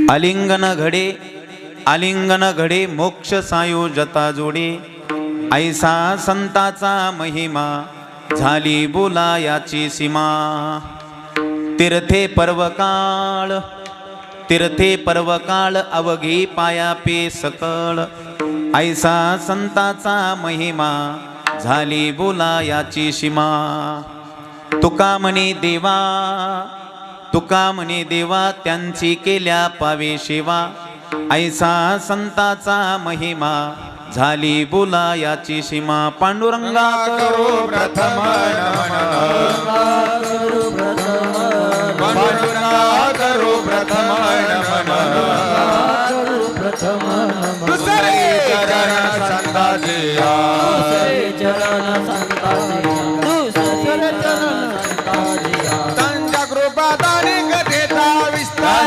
आलिंगन घडे मोक्ष सायोजता जोडे, ऐसा संताचा महिमा झाली बोला याची सीमा. तीर्थे पर्वकाळ अवघी पाया पे सकळ, ऐसा संताचा महिमा झाली बोला याची सीमा. तुका म्हणे देवा त्यांची केल्या पावे सेवा, ऐसा संताचा महिमा झाली बोला याची सीमा. पांडुरंगा करो प्रथम नमन, पांडुरंगा करो प्रथम नमन, दुसरे चरण संताचे त्यांच्या कृपादाने कथेचा विस्तार,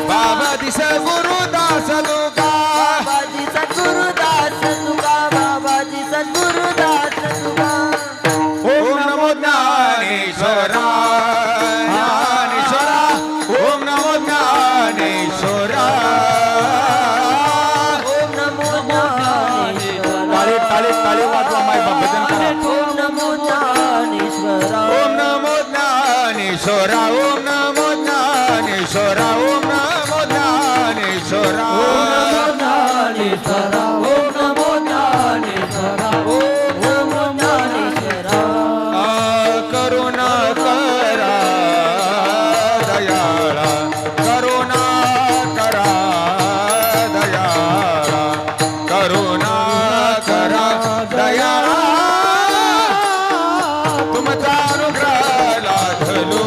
बाबा दिस गुरुदास तुका, ओम नमो ज्ञानेश्वरा, ज्ञानेश्वरा, ओम नमो ज्ञानेश्वरा, ओम नमो ज्ञानेश्वरा. ताली वाजवा माय भजन करा. ओम नमो ज्ञानेश्वरा, ओम नमो ज्ञानेश्वरा, ओम नमो ज्ञानेश्वरा, ओम नमो ज्ञानेश्वरा, ओम नमो ज्ञानेश्वरा, ओम नमो ज्ञानेश्वरा. करुणा करा दयाळा, करुणा करा दयाळा, करुणा करा दयाळा, तुमचा अनुग्रह लाभलो,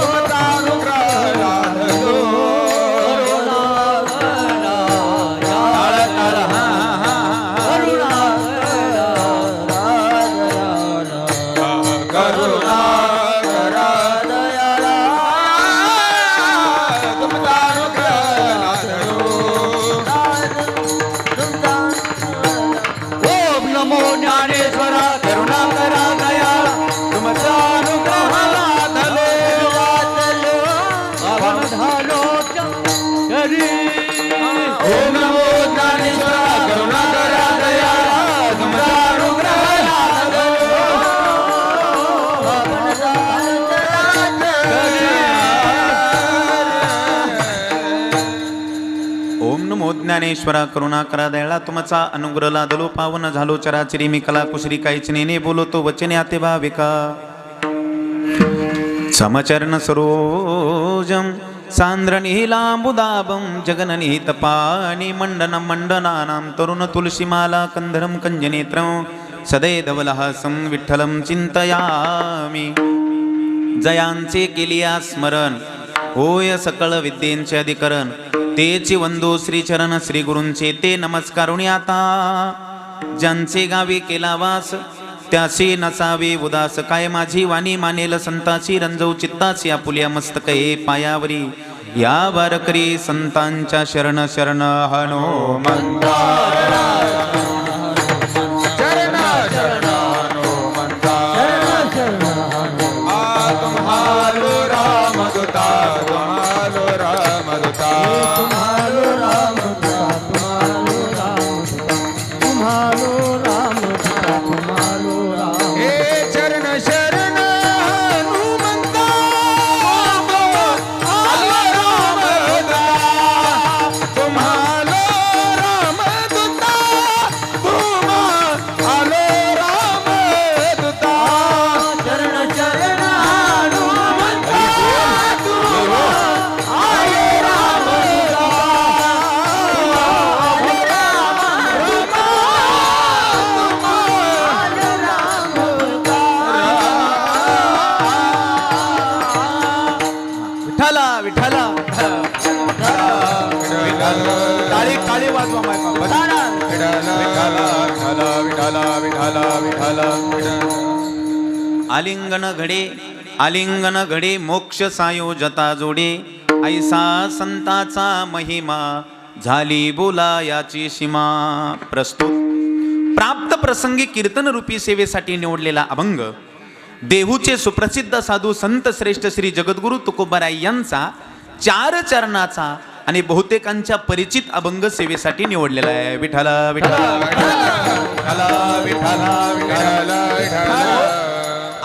तुमचा अनुग्रह लाभलो. करुणा करा दयाळा, तुमचा अनुग्रह लाभलो. ओम नमो ज्ञानेश्वरा, करुणा करा दयाळा, तुमचा अनुग्रह लाभलो. ओम नमो ज्ञानेश्वरा, करुणा करा दयाळा, तुमचा अनुग्रह लाभलो. ओम नमो ज्ञानेश्वरा, करुणा करा दयाळा, तुमचा अनुग्रह लादलो. पावन झालो चराचरी मी कला कुशरी काहीच नेने बोलतो वचने आते भाविका. समचरण सरोजम सांद्र नीलांबुदाबं जगननिहित पाणी मंडनं मंडनानां तरुण तुलसीमाला कंधरं कंजनेत्रं सदैधवलहासं विठ्ठलं चिंतयामि. जयांचे केलिया स्मरण होय सकळ विद्येंचे अधिकरण, तेची वंदो श्रीचरण श्री गुरूंचे ते नमस्कारुणी आता. ज्यांचे गावी केला वास त्यासी नसावे उदास, काय माझी वाणी मानेल संताची रंजव चित्ताची आपुल्या मस्तक हे पायावरी. या वारकरी संतांच्या शरण शरण हनुमंता, शरण शरण हनुमंता. तुम्हारो रामदूता, तुम्हारो रामदूता, तुम्हारो रामदूता, तुम्हारो रामदूता, तुम्हारो राम. हे चरण शरण हनुमंता, आलो रामदूता, तुम्हारो रामदूता, आलो रामदूता. चरण शरण हनुमंता, आलो रामदूता, विठ्ठला विठ्ठला. ताळी ताळी वाजवा माय बाबा. विठ्ठला विठ्ठला विठ्ठला विठ्ठला. आलिंगन घडे मोक्ष सायोजता जोडे, ऐसा संताचा महिमा झाली बोला याची सीमा. प्रस्तुत प्राप्त प्रसंगी कीर्तन रूपी सेवेसाठी निवडलेला अभंग देहूचे सुप्रसिद्ध साधू संत श्रेष्ठ श्री जगद्गुरु तुकोबाराय यांचा 4 चरणाचा आणि बहुतेकांच्या परिचित अभंग सेवेसाठी निवडलेला आहे. विठ्ठला विठ्ठला विठ्ठला विठ्ठला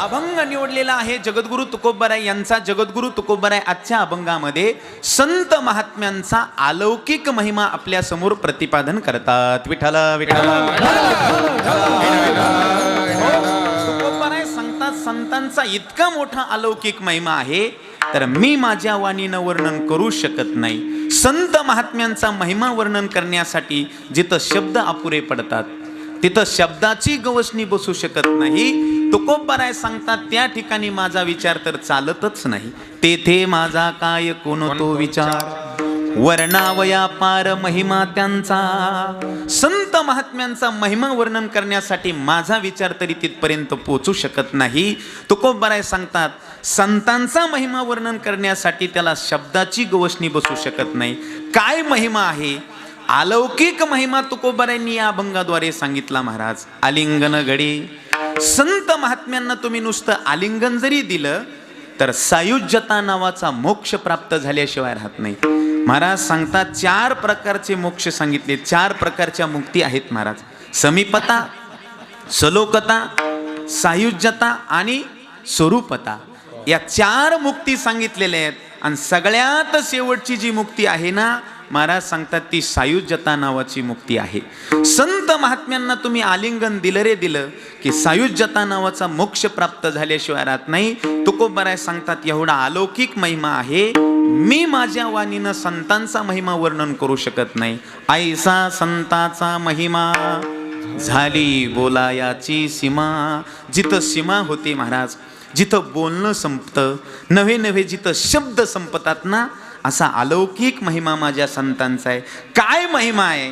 अभंग निवडलेला आहे जगद्गुरु तुकोबाराय यांचा. जगद्गुरु तुकोबाराय आजच्या अभंगामध्ये संत महात्म्यांचा अलौकिक महिमा आपल्या समोर प्रतिपादन करतात. विठ्ठला विठ्ठला तुकोबाराय सांगतात संतांचा इतका मोठा अलौकिक महिमा आहे तर मी माझ्या वाणीनं वर्णन करू शकत नाही. संत महात्म्यांचा महिमा वर्णन करण्यासाठी जिथं शब्द अपुरे पडतात तिथं शब्दाची गवसणी बसू शकत नाही. तुकोबाराय सांगतात त्या ठिकाणी माझा विचार तर चालतच नाही. तेथे माझा काय कोण तो विचार वर्णावया पार महिमा त्यांचा. संत महात्म्यांचा महिमा वर्णन करण्यासाठी माझा विचार तरी तिथपर्यंत पोहोचू शकत नाही. तुकोबाराय सांगतात संतांचा महिमा वर्णन करण्यासाठी त्याला शब्दाची गवसणी बसू शकत नाही. काय महिमा आहे, अलौकिक महिमा तुकोबारायांनी या अभंगाद्वारे सांगितला. महाराज आलिंगन घडी संत महात्म्यांना तुम्ही नुसतं आलिंगन जरी दिलं तर सायुज्यता नावाचा मोक्ष प्राप्त झाल्याशिवाय राहत नाही. महाराज सांगतात 4 प्रकारचे मोक्ष सांगितले, 4 प्रकारच्या मुक्ती आहेत महाराज. समीपता, सलोकता, सायुज्यता आणि स्वरूपता या 4 मुक्ती सांगितलेल्या आहेत. आणि सगळ्यात शेवटची जी मुक्ती आहे ना महाराज सांगतात ती सायुज्यता नावाची मुक्ती आहे. संत महात्म्यांना तुम्ही आलिंगन दिलं रे दिलं की सायुज्यता नावाचा मोक्ष प्राप्त झाल्याशिवाय राहत नाही. तुकोबाराय सांगतात एवढा अलौकिक महिमा आहे मी माझ्या वाणीनं संतांचा महिमा वर्णन करू शकत नाही. ऐसा संताचा महिमा झाली बोलायाची सीमा. जिथं सीमा होते महाराज, जिथं बोलणं संपतं, नव्हे नव्हे जिथं शब्द संपतात ना, असा अलौकिक महिमा माझ्या संतांचा आहे. काय महिमा आहे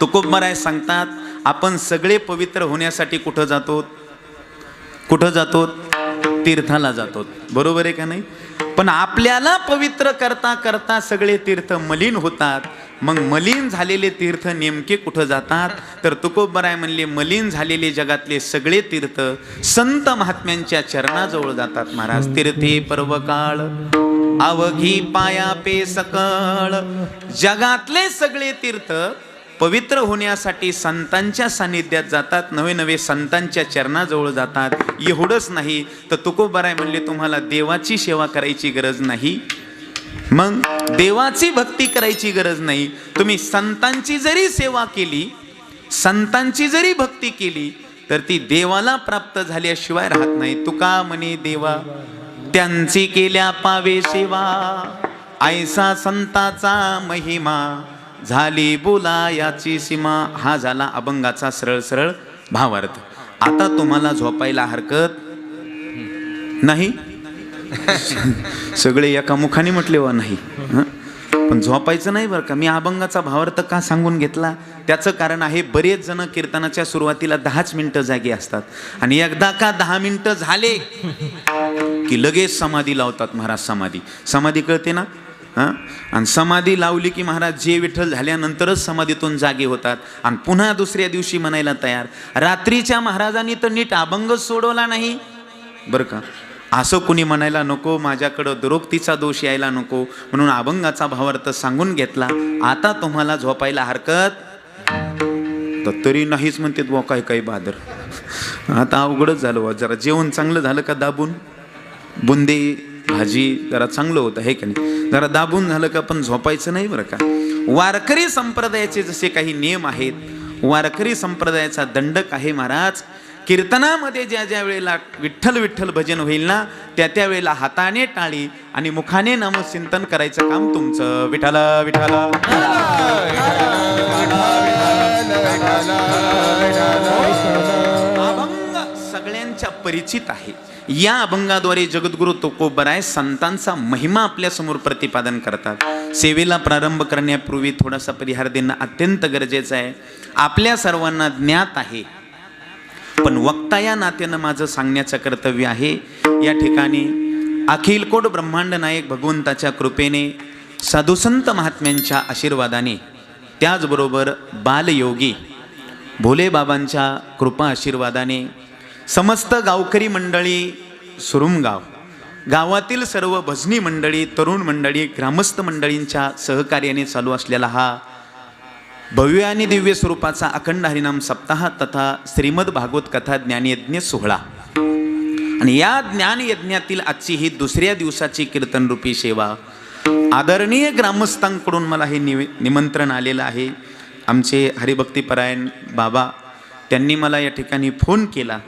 तुकोबाराय सांगतात आपण सगळे पवित्र होण्यासाठी कुठं जातो, कुठं जातो, तीर्थाला जातो. बरोबर आहे का नाही? पण आपल्याला पवित्र करता करता सगळे तीर्थ मलिन होतात. मग मलिन झालेले तीर्थ नेमके कुठं जातात तर तुकोबाराय म्हणले मलिन झालेले जगातले सगळे तीर्थ संत महात्म्यांच्या चरणाजवळ जातात. महाराज तीर्थे पर्वकाळ अवघी पाया पे सकळ. जगातले सगळे तीर्थ पवित्र होण्यासाठी संतांच्या सानिध्यात जातात, नवे नवे संतांच्या चरणाजवळ जातात. एवढंच नाही तर तुकोबाराय म्हणले तुम्हाला देवाची सेवा करायची गरज नाही, मग देवाची भक्ती करायची गरज नाही. तुम्ही संतांची जरी सेवा केली, संतांची जरी भक्ती केली तर ती देवाला प्राप्त झाल्याशिवाय राहत नाही. तुका म्हणे देवा त्यांची केल्या पावे सेवा. ऐसा संताचा महिमा झाली बोला याची सीमा. हा झाला अभंगाचा सरळ सरळ भावार्थ. आता तुम्हाला झोपायला हरकत नाही. सगळे एका मुखाने म्हटले वा नाही, पण झोपायचं नाही बरं का. मी अभंगाचा भावार्थ का सांगून घेतला त्याचं कारण आहे बरेच जण कीर्तनाच्या सुरुवातीला 10च मिनिटं जागे असतात आणि एकदा का 10 मिनिटं झाले की लगेच समाधी लावतात. महाराज समाधी कळते ना, आणि समाधी लावली की महाराज जे विठ्ठल झाल्यानंतरच समाधीतून जागे होतात आणि पुन्हा दुसऱ्या दिवशी म्हणायला तयार. रात्रीच्या महाराजांनी तर नीट अभंग सोडवला नाही बरं का. असं कुणी म्हणायला नको, माझ्याकडं दुरोक्तीचा दोष यायला नको, म्हणून अभंगाचा भावार्थ सांगून घेतला. आता तुम्हाला झोपायला हरकत तर तरी नाहीच म्हणते बुवा काय काही बहादर. आता अवघडच झालं बुवा. जरा जेवण चांगलं झालं का दाबून, बुंदी भाजी जरा चांगलं होतं हे का नाही, जरा दाबून झालं का पण झोपायचं नाही बरं का. वारकरी संप्रदायाचे जसे काही नियम आहेत, वारकरी संप्रदायाचा दंडक आहे महाराज. कीर्तनामध्ये ज्या ज्या वेळेला विठ्ठल विठ्ठल भजन होईल ना त्या त्या वेळेला हाताने टाळी आणि मुखाने नामचिंतन करायचं काम तुमचं. विठ्ठला विठ्ठला अभंग सगळ्यांच्या परिचित आहे. या अभंगाद्वारे जगद्गुरु तुकोबाराय संतांचा महिमा आपल्या समोर प्रतिपादन करतात. सेवेला प्रारंभ करण्यापूर्वी थोडासा परिहार देणं अत्यंत गरजेचं आहे. आपल्या सर्वांना ज्ञात आहे, पण वक्ता या नात्यानं माझं सांगण्याचं कर्तव्य आहे. या ठिकाणी अखिल कोट ब्रह्मांड नायक भगवंताच्या कृपेने, साधुसंत महात्म्यांच्या आशीर्वादाने, त्याचबरोबर बालयोगी भोले बाबांच्या कृपा आशीर्वादाने समस्त गावकरी मंडळी, सुरुमगाव गावातील सर्व भजनी मंडळी, तरुण मंडळी, ग्रामस्थ मंडळींच्या सहकार्याने चालू असलेला हा भव्य आणि दिव्य स्वरूपाचा अखंड हरिनाम सप्ताह तथा श्रीमद भागवत कथा ज्ञानयज्ञ सोहळा आणि या ज्ञानयज्ञातील आजची ही दुसऱ्या दिवसाची कीर्तनरूपी सेवा आदरणीय ग्रामस्थांकडून मला हे निमंत्रण आलेलं आहे. आमचे हरिभक्तीपरायण बाबा त्यांनी मला या ठिकाणी फोन केला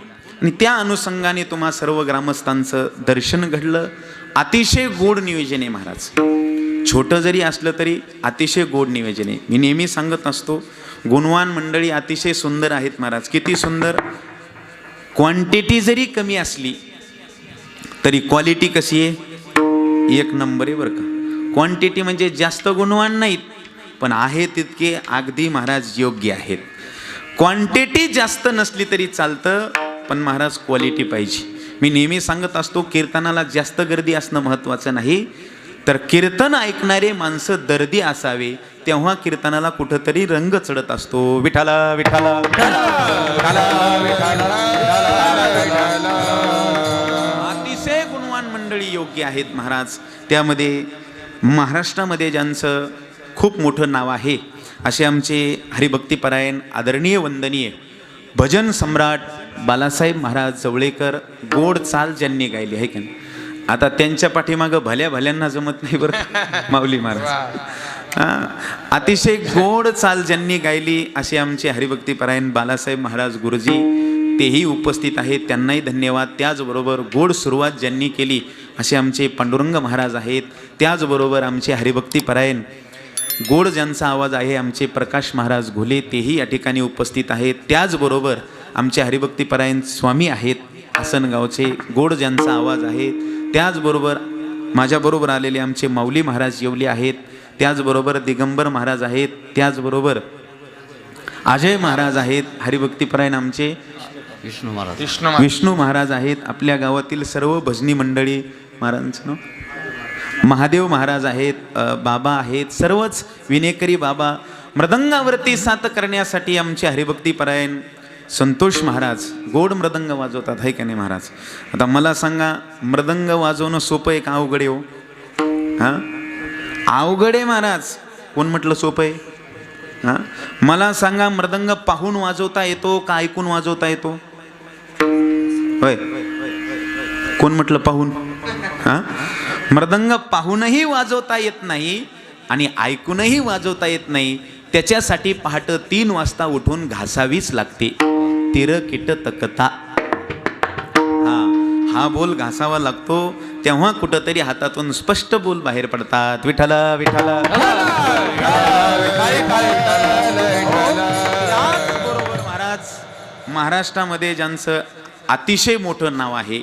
आणि त्या अनुषंगाने तुम्हा सर्व ग्रामस्थांचं दर्शन घडलं. अतिशय गोड नियोजन आहे महाराज. छोटं जरी असलं तरी अतिशय गोड नियोजन आहे. मी नेहमी सांगत असतो, गुणवान मंडळी अतिशय सुंदर आहेत महाराज. किती सुंदर. क्वांटिटी जरी कमी असली तरी क्वालिटी कशी आहे? एक नंबर आहे बरं का. क्वांटिटी म्हणजे जास्त गुणवान नाहीत, पण आहे तितके अगदी महाराज योग्य आहेत. क्वांटिटी जास्त नसली तरी चालतं, पण महाराज क्वालिटी पाहिजे. मी नेहमी सांगत असतो, कीर्तनाला जास्त गर्दी असणं महत्त्वाचं नाही, तर कीर्तन ऐकणारे माणसं दर्दी असावे, तेव्हा कीर्तनाला कुठंतरी रंग चढत असतो. विठाला विठाला अतिशय गुणवान मंडळी योग्य आहेत महाराज. त्यामध्ये महाराष्ट्रामध्ये ज्यांचं खूप मोठं नाव आहे असे आमचे हरिभक्तीपरायण आदरणीय वंदनीय भजन सम्राट बालासाहेब महाराज जवळेकर गोड चाल ज्यांनी गायली आहे की नाही. आता त्यांच्या पाठीमागं भल्या भल्यांना जमत नाही बरं माऊली महाराज. अतिशय गोड चाल ज्यांनी गायली असे आमचे हरिभक्तीपरायण बालासाहेब महाराज गुरुजी तेही उपस्थित आहेत, त्यांनाही धन्यवाद. त्याचबरोबर गोड सुरुवात ज्यांनी केली असे आमचे पांडुरंग महाराज आहेत. त्याचबरोबर आमचे हरिभक्तीपरायण गोड ज्यांचा आवाज आहे आमचे प्रकाश महाराज घोले तेही या ठिकाणी उपस्थित आहेत. त्याचबरोबर आमचे हरिभक्तीपरायण स्वामी आहेत आसनगावचे, गोड ज्यांचा आवाज आहे. त्याचबरोबर माझ्याबरोबर आलेले आमचे माऊली महाराज येवले आहेत. त्याचबरोबर दिगंबर महाराज आहेत. त्याचबरोबर अजय महाराज आहेत. हरिभक्तीपरायण आमचे विष्णू महाराज आहेत. आपल्या गावातील सर्व भजनी मंडळी, महाराजांचं नाव महादेव महाराज आहेत, बाबा आहेत, सर्वच विनेकरी बाबा. मृदंगावरती साथ करण्यासाठी आमचे हरिभक्तीपरायण संतोष महाराज गोड मृदंग वाजवतात, आहे का नाही महाराज. आता मला सांगा, मृदंग वाजवणं सोपं आहे का अवघड आहे हो? हां, अवघड आहे महाराज. कोण म्हटलं सोपं आहे? हां, मला सांगा, मृदंग पाहून वाजवता येतो का ऐकून वाजवता येतो? होय, कोण म्हटलं पाहून? हां, मृदंग पाहूनही वाजवता येत नाही आणि ऐकूनही वाजवता येत नाही. त्याच्यासाठी पहाटे 3 वाजता उठून घासावीच लागते. तिर किट तकता, हा बोल घासावा लागतो, तेव्हा कुठंतरी हातातून स्पष्ट बोल बाहेर पडतात. विठाला विठाला. बरोबर महाराज. महाराष्ट्रामध्ये ज्यांचं अतिशय मोठं नाव आहे,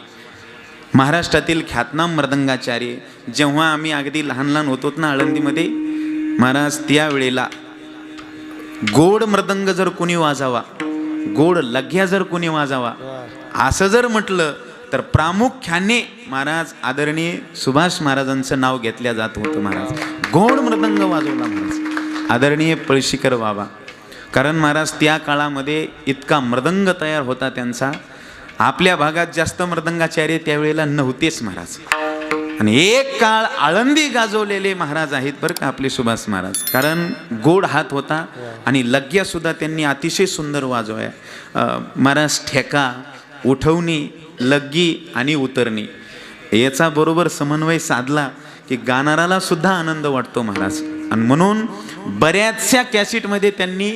महाराष्ट्रातील ख्यातनाम मृदंगाचार्य, जेव्हा आम्ही अगदी लहान लहान होतो ना आळंदीमध्ये महाराज, त्यावेळेला गोड मृदंग जर कोणी वाजावा, गोड लघ्या जर कोणी वाजावा असं जर म्हटलं तर प्रामुख्याने महाराज आदरणीय सुभाष महाराजांचं नाव घेतल्या जात होतं. महाराज गोड मृदंग वाजवला महाराज आदरणीय पळशीकर बाबा. कारण महाराज त्या काळामध्ये इतका मृदंग तयार होता त्यांचा. आपल्या भागात जास्त मृदंगाचार्य त्यावेळेला नव्हतेच महाराज. आणि एक काळ आळंदी गाजवलेले महाराज आहेत बरं का आपले सुभाष महाराज. कारण गोड हात होता आणि लग्या सुद्धा त्यांनी अतिशय सुंदर वाजवाया. महाराज ठेका, उठवणी, लग्गी आणि उतरणी याचा बरोबर समन्वय साधला की गाणाराला सुद्धा आनंद वाटतो महाराज. आणि म्हणून बऱ्याचशा कॅसेटमध्ये त्यांनी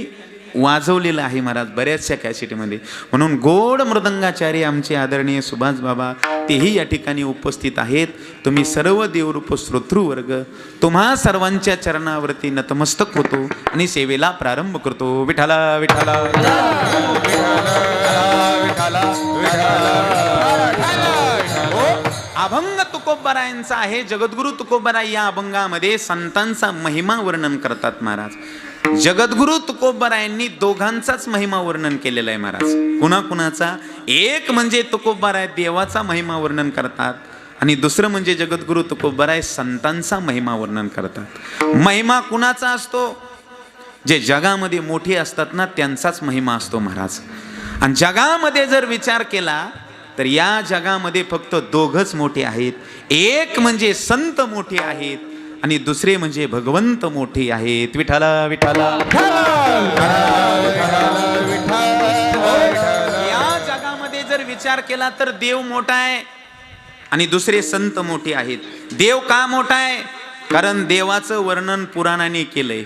वाजवलेलं आहे महाराज, बऱ्याचशा कॅसेटमध्ये. म्हणून गोड मृदंगाचार्य आमचे आदरणीय सुभाष बाबा तेही या ठिकाणी उपस्थित आहेत. तुम्ही सर्व देवरूप श्रोतृवर्ग तुम्हा सर्वांच्या चरणावरती नतमस्तक होतो आणि सेवेला प्रारंभ करतो. विठाला विठाला अभंग तुकोबारायांचा आहे. जगद्गुरु तुकोबाराय या अभंगामध्ये संतांचा महिमा वर्णन करतात महाराज. जगद्गुरु तुकोबारायांनी दोघांचाच महिमा वर्णन केलेला आहे महाराज. कुणाकुणाचा? एक म्हणजे तुकोबाराय देवाचा महिमा वर्णन करतात आणि दुसरं म्हणजे जगद्गुरु तुकोबाराय संतांचा महिमा वर्णन करतात. महिमा कुणाचा असतो? जे जगामध्ये मोठे असतात ना त्यांचाच महिमा असतो महाराज. आणि जगामध्ये जर विचार केला तर या जगामध्ये फक्त दोघच मोठे आहेत. एक म्हणजे संत मोठे आहेत आणि दुसरे म्हणजे भगवंत मोठे आहेत. विठ्ठला विठ्ठला. या जगामध्ये जर विचार केला तर देव मोठा आहे आणि दुसरे संत मोठे आहेत. देव का मोठा आहे? कारण देवाचं वर्णन पुराणाने केलंय,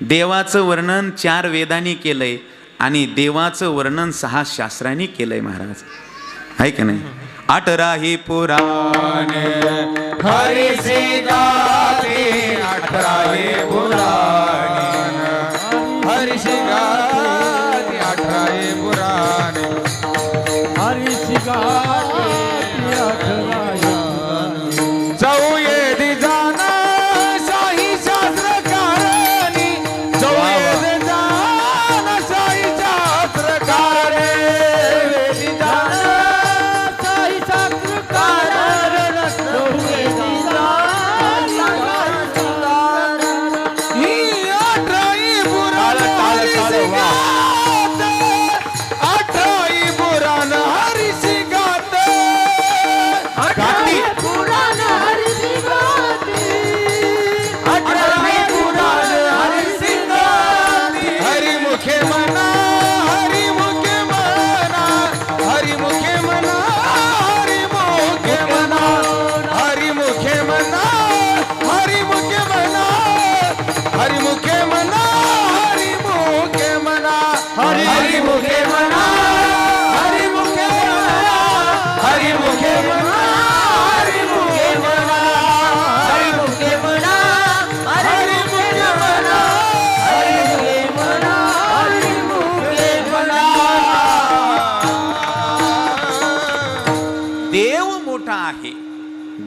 देवाचं वर्णन 4 वेदांनी केलंय आणि देवाचं वर्णन 6 शास्त्रांनी केलंय महाराज. आहे का नाही? 18 ही पुराणे हरीसी गाती 18 ही पुराणे हरीसी गाती 18 ही पुराणे हरीसी गाती 18 जाऊ ये दिजाना शाही शास्त्रकारणी जाऊ ये दिजाना शाही शास्त्रकारणी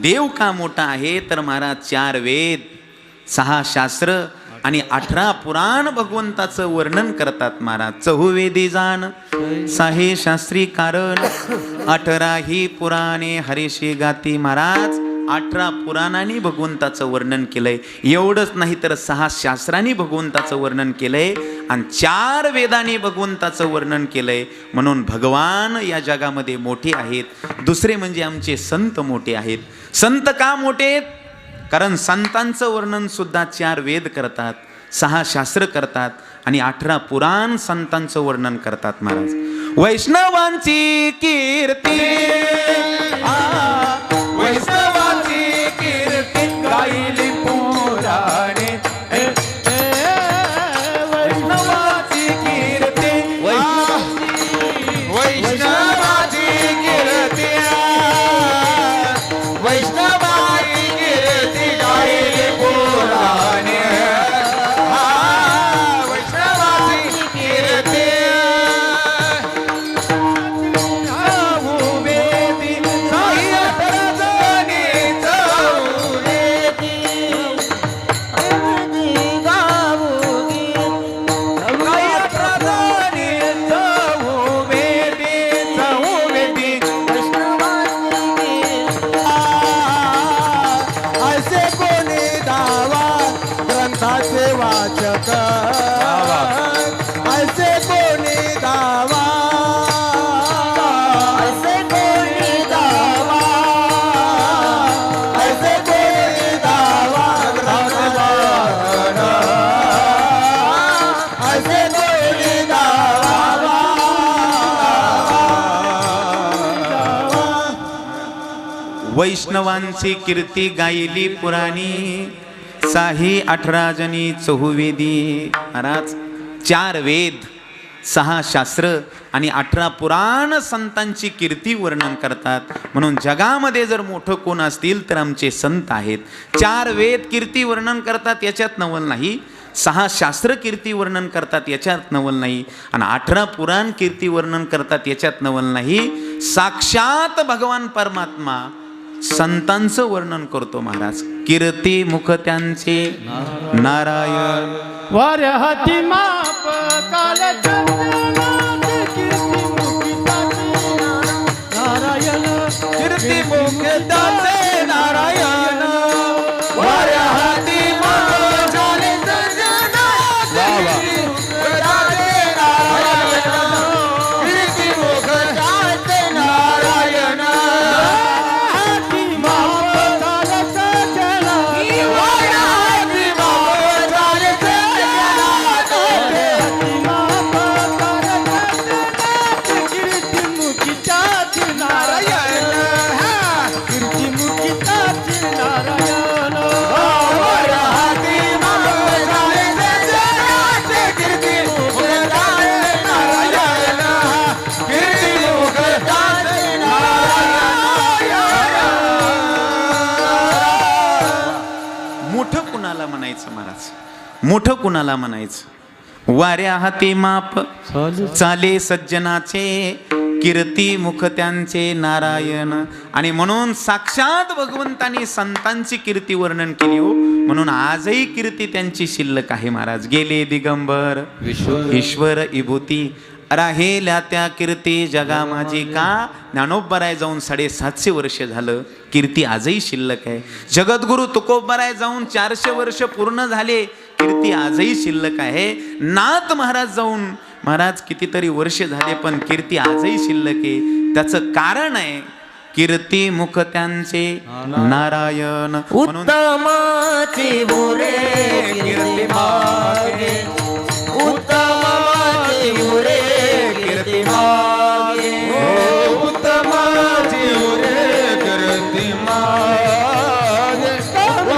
देव का मोठा आहे तर महाराज 4 वेद 6 शास्त्र आणि 18 पुराण भगवंताचं वर्णन करतात महाराज. चहुवेदी जाण 6 शास्त्री कारण 18 ही पुराणे हरीशी गाती. महाराज 18 पुराणांनी भगवंताचं वर्णन केलंय. एवढंच नाही तर 6 शास्त्रांनी भगवंताचं वर्णन केलंय आणि 4 वेदांनी भगवंताचं वर्णन केलंय. म्हणून भगवान या जगामध्ये मोठे आहेत. दुसरे म्हणजे आमचे संत मोठे आहेत. संत का मोठे आहेत? कारण संतांचं वर्णन सुद्धा 4 वेद करतात, 6 शास्त्र करतात आणि 18 पुराण संतांचं वर्णन करतात महाराज. वैष्णवांची कीर्ती वैष्णवांची कीर्ती गायली पुराणे वैष्णवांची कीर्ती वैष्णवांची कीर्ती वैष्णवांची कीर्ती गायली पुराणे वैष्णवांची कीर्ती वाचक ऐसे कोणी दावा ऐसे कोणी दावा ऐसे कोणी दावा ऐसे कोणी दावा वैष्णवांची कीर्ती गायली पुराणी 6 18 जणी चहुवेदी. महाराज 4 वेद 6 शास्त्र आणि 18 पुराण संतांची कीर्ती वर्णन करतात. म्हणून जगामध्ये जर मोठं कोण असतील तर आमचे संत आहेत. 4 वेद कीर्ती वर्णन करतात याच्यात नवल नाही, 6 शास्त्र कीर्ती वर्णन करतात याच्यात नवल नाही आणि 18 पुराण कीर्ती वर्णन करतात याच्यात नवल नाही. साक्षात भगवान परमात्मा संतांचं वर्णन करतो महाराज. कीर्ती मुख त्यांचे नारायण वाऱ्या हाती माप नारायण कीर्ती मुख त्यांचे नारायण वाऱ्या हाती माप नारायण वर हाती माप झाले सज्जनाचे कीर्तिमुख झाले नारायण कीर्तिमुख झाले नारायण. मोठं कुणाला म्हणायचं महाराज? मोठं कुणाला म्हणायचं? वाऱ्या हाती माप चाले सज्जनाचे कीर्ती मुख त्यांचे नारायण. आणि म्हणून साक्षात भगवंतानी संतांची कीर्ती वर्णन केली हो. म्हणून आजही कीर्ती त्यांची शिल्लक आहे महाराज. गेले दिगंबर ईश्वर विभूती राहेल्या त्या कीर्ती जगा माझी का. ज्ञानोबराय जाऊन 750 वर्ष झालं, कीर्ती आजही शिल्लक आहे. जगद्गुरु तुकोबराय जाऊन 400 वर्ष पूर्ण झाले, कीर्ती आजही शिल्लक आहे. नाथ महाराज जाऊन महाराज कितीतरी वर्ष झाले पण कीर्ती आजही शिल्लक आहे. त्याचं कारण आहे कीर्ती मुख त्यांचे नारायण. म्हणून उत्तमाची बोरे कीर्ती मागे उत्तमाची बोरे कीर्ती मागे उत्तमाची उरे कीर्ती मागे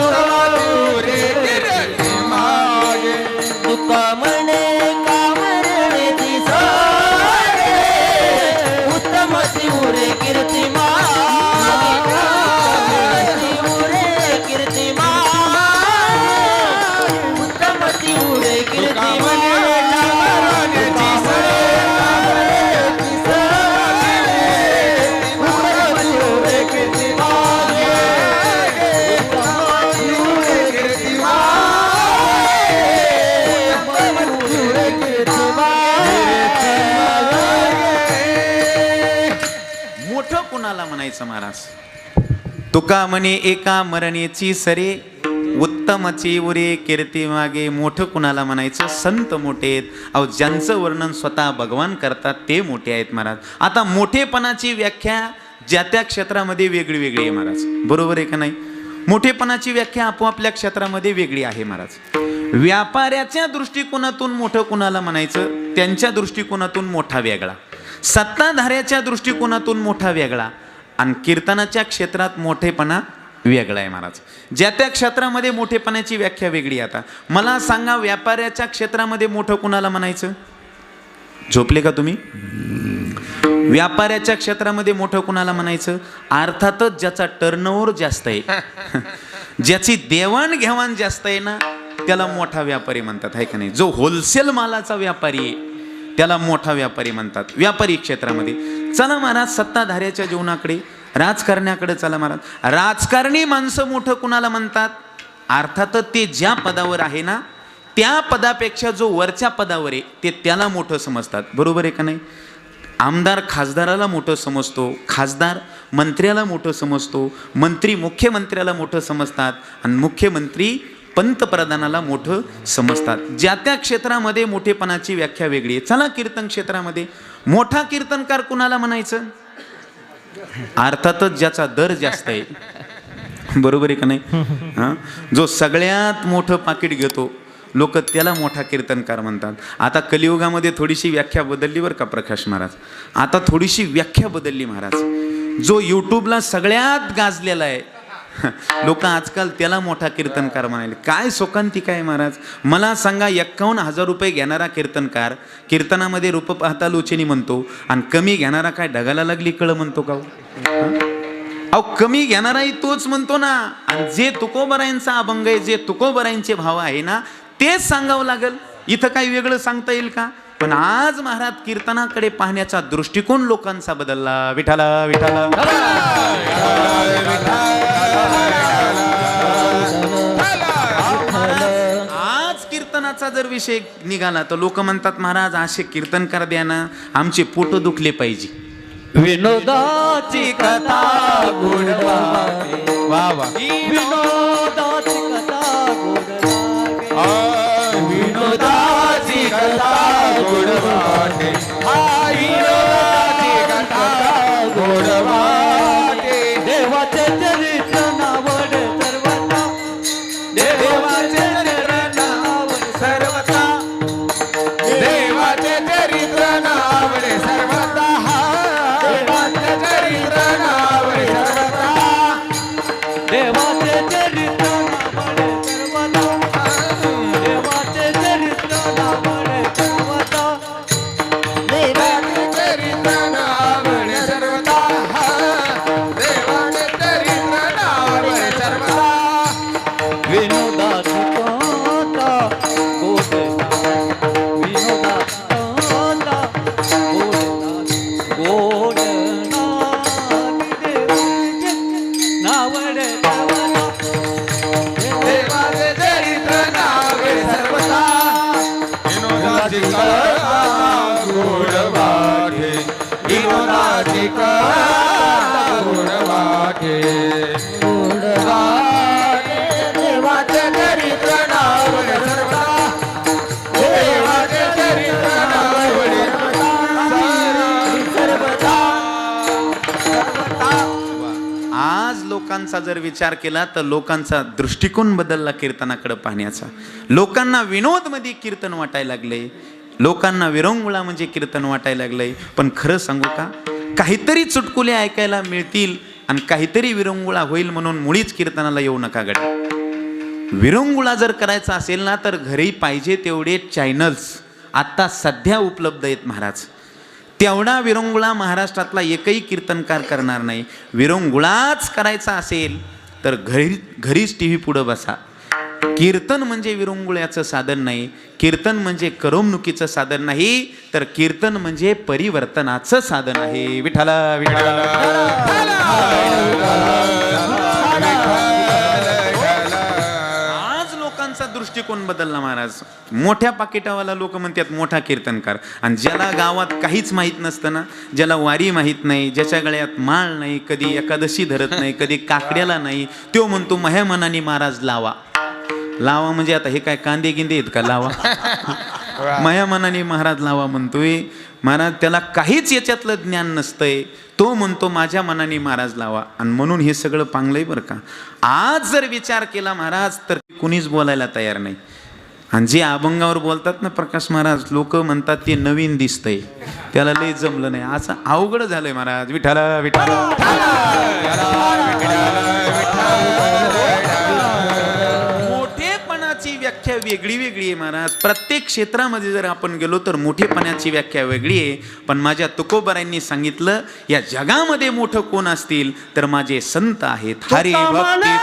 उत्तमाची उरे कीर्ती मागे तुका म्हणे कामरे दिसारे उत्तमाची बोरे कीर्ती मागे उरे कीर्ती मागे उत्तमाची बोरे कीर्ती मागे मोठं कुणाला म्हणायचं महाराज? तुका म्हणे एका मरणेची सरे उत्तमची उरे कीर्ती मागे. मोठं कुणाला म्हणायचं? संत मोठे आहेत. अहो ज्यांचं वर्णन स्वतः भगवान करतात ते मोठे आहेत महाराज. आता मोठेपणाची व्याख्या ज्या त्या क्षेत्रामध्ये वेगळी वेगळी आहे महाराज. बरोबर आहे का नाही? मोठेपणाची व्याख्या आपोआपल्या क्षेत्रामध्ये वेगळी आहे महाराज. व्यापाऱ्याच्या दृष्टिकोनातून मोठं कुणाला म्हणायचं? त्यांच्या दृष्टिकोनातून मोठा वेगळा, सत्ताधाऱ्याच्या दृष्टिकोनातून मोठा वेगळा, आणि कीर्तनाच्या क्षेत्रात मोठेपणा वेगळा आहे महाराज. ज्या त्या क्षेत्रामध्ये मोठेपणाची व्याख्या वेगळी. आता मला सांगा, व्यापाऱ्याच्या क्षेत्रामध्ये मोठं कुणाला म्हणायचं? झोपले का तुम्ही? व्यापाऱ्याच्या क्षेत्रामध्ये मोठं कुणाला म्हणायचं? अर्थातच ज्याचा टर्नओव्हर जास्त आहे, ज्याची देवाणघेवाण जास्त आहे ना, त्याला मोठा व्यापारी म्हणतात, आहे का नाही? जो होलसेल मालाचा व्यापारी आहे त्याला मोठा व्यापारी म्हणतात व्यापारी क्षेत्रामध्ये. चला महाराज सत्ताधाऱ्याच्या जीवनाकडे, राजकारण्याकडे चला महाराज. राजकारणी माणसं मोठं कुणाला म्हणतात? अर्थातच ते ज्या पदावर आहे ना त्या पदापेक्षा जो वरच्या पदावर आहे ते त्याला मोठं समजतात. बरोबर आहे का नाही? आमदार खासदाराला मोठं समजतो, खासदार मंत्र्याला मोठं समजतो, मंत्री मुख्यमंत्र्याला मोठं समजतात, आणि मुख्यमंत्री पंतप्रधानाला मोठं समजतात. ज्या त्या क्षेत्रामध्ये मोठेपणाची व्याख्या वेगळी आहे. चला कीर्तन क्षेत्रामध्ये मोठा कीर्तनकार कुणाला म्हणायचं? अर्थातच ज्याचा दर जास्त आहे. बरोबर आहे का नाही? हां, जो सगळ्यात मोठं पाकिट घेतो लोक त्याला मोठा कीर्तनकार म्हणतात. आता कलियुगामध्ये थोडीशी व्याख्या बदलली बरं का प्रकाश महाराज. आता थोडीशी व्याख्या बदलली महाराज. जो यूट्यूबला सगळ्यात गाजलेला आहे लोक आजकाल त्याला मोठा कीर्तनकार म्हणाले. काय शोकांतिक आहे महाराज. मला सांगा, 51,000 रुपये घेणारा कीर्तनकार कीर्तनामध्ये रूप पाहता लोचनी म्हणतो, आणि कमी घेणारा काय ढगाला लागली कळ म्हणतो का? अहो कमी घेणाराही तोच म्हणतो ना. आणि जे तुकोबरायांचा अभंग आहे, जे तुकोबरायांचे भाव आहे ना, तेच सांगावं लागल. इथं काही वेगळं सांगता येईल का? पण आज महाराज कीर्तनाकडे पाहण्याचा दृष्टिकोन लोकांचा बदलला. विठाला विठाला. आज कीर्तनाचा जर विषय निघाला तर लोक म्हणतात, महाराज असे कीर्तनकार द्या ना, आमचे पोट दुखले पाहिजे. विनोदाची कथा गोड लागे. वा वा. विनोदाची कथा गोड लागे. विनोदाची कथा गोड वाटे. विनोदाची कथा गोड वाटे. देवाचे चरित्र नावड सर्वता. देवाचे चरित्र सर्वता. देवाचे चरित्र नावडे सर्वता. देवाचे चरित्र नावडे सर्वता. देवा देवाचे चरित्र नावडे सर्वदा देवाचे चरित्र नावडे सर्वदा देवाचे चरित्र नावडे सर्वदा देवाचे चरित्र नावडे सर्वदा विनोदाची कथा गोड विनोदाची कथा गोड नावडे देवाचे चरित्र नावडे सर्वदा विनोदाची कथा गोड वाटे विनोदाची कथा गोड वाटे देवाचे चरित्र नावडे सर्वदा देवाचे चरित्र नावडे सर्वदा आज लोकांचा जर विचार केला तर लोकांचा दृष्टिकोन बदलला कीर्तनाकडे पाहण्याचा. लोकांना विनोद मध्ये कीर्तन वाटायला लागले, लोकांना विरंगुळा म्हणजे कीर्तन वाटायला लागलंय. पण खरं सांगू का, काहीतरी चुटकुले ऐकायला मिळतील आणि काहीतरी विरंगुळा होईल म्हणून मुळीच कीर्तनाला येऊ नका गड्या. विरंगुळा जर करायचा असेल ना तर घरी पाहिजे तेवढे चॅनल्स आता सध्या उपलब्ध आहेत महाराज. तेवढा विरंगुळा महाराष्ट्रातला एकही कीर्तनकार करणार नाही. विरंगुळाच करायचा असेल तर घरीच टी व्ही पुढं बसा. कीर्तन म्हणजे विरंगुळ्याचं साधन नाही, कीर्तन म्हणजे करमणुकीचं साधन नाही, तर कीर्तन म्हणजे परिवर्तनाचं साधन आहे. विठ्ठला विठ्ठला. आज लोकांचा दृष्टिकोन बदलला महाराज. मोठ्या पाकिटावाला लोक म्हणतात मोठा कीर्तनकार, आणि ज्याला गावात काहीच माहीत नसतं ना, ज्याला वारी माहीत नाही, ज्याच्या गळ्यात माळ नाही, कधी एकादशी धरत नाही, कधी काकड्याला नाही, तो म्हणतो माझ्या मनाने महाराज लावा. लावा म्हणजे आता हे काय कांदे गिंदे आहेत का लावा? माझ्या मनाने महाराज लावा म्हणतोय. महाराज त्याला काहीच याच्यातलं ज्ञान नसतंय, तो म्हणतो माझ्या मनाने महाराज लावा. आणि म्हणून हे सगळं पांगलंय बरं का. आज जर विचार केला महाराज तर कुणीच बोलायला तयार नाही. आणि जे अभंगावर बोलतात ना प्रकाश महाराज, लोक म्हणतात ते नवीन दिसतंय, त्याला लय जमलं नाही. असं अवघड झालंय महाराज. विठ्ठला विठ्ठला. मोठेपणाची व्याख्या वेगळी वेगळी आहे महाराज. प्रत्येक क्षेत्रामध्ये जर आपण गेलो तर मोठेपणाची व्याख्या वेगळी आहे. पण माझ्या तुकोबारायांनी सांगितलं, या जगामध्ये मोठं कोण असतील तर माझे संत आहेत. हरी भक्ती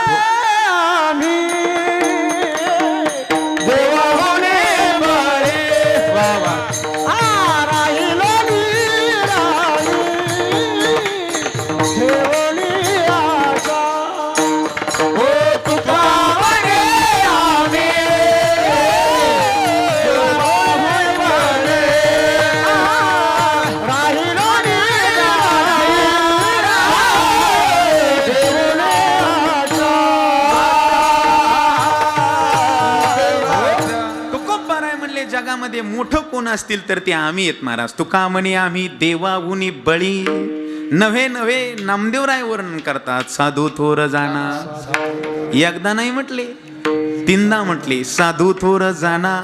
जगामध्ये मोठं कोण असतील तर ते आम्ही आहेत महाराज. तुका म्हणे आम्ही देवाहुनी बळी. नव्हे नव्हे नामदेवराय वर्णन करतात. साधू थोर जाना, एकदा नाही म्हटले, तीनदा म्हटले. साधू थोर जाना,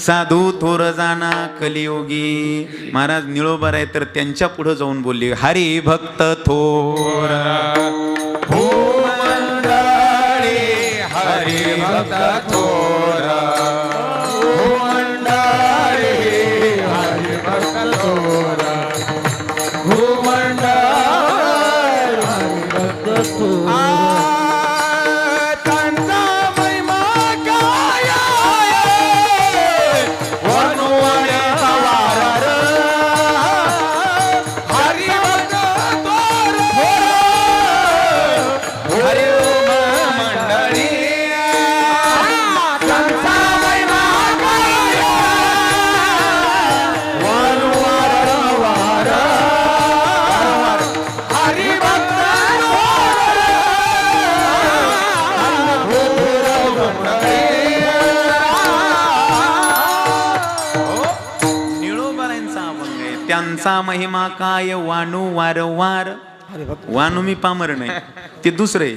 साधू थोर जाना कलियोगी. महाराज निळोबाराय तर त्यांच्या पुढे जाऊन बोलले, हरी भक्त थोर हरी भक्त थोर त्यांचा महिमा काय वाणू वारंवार. वाणू मी पामर नाही, ते दुसरे.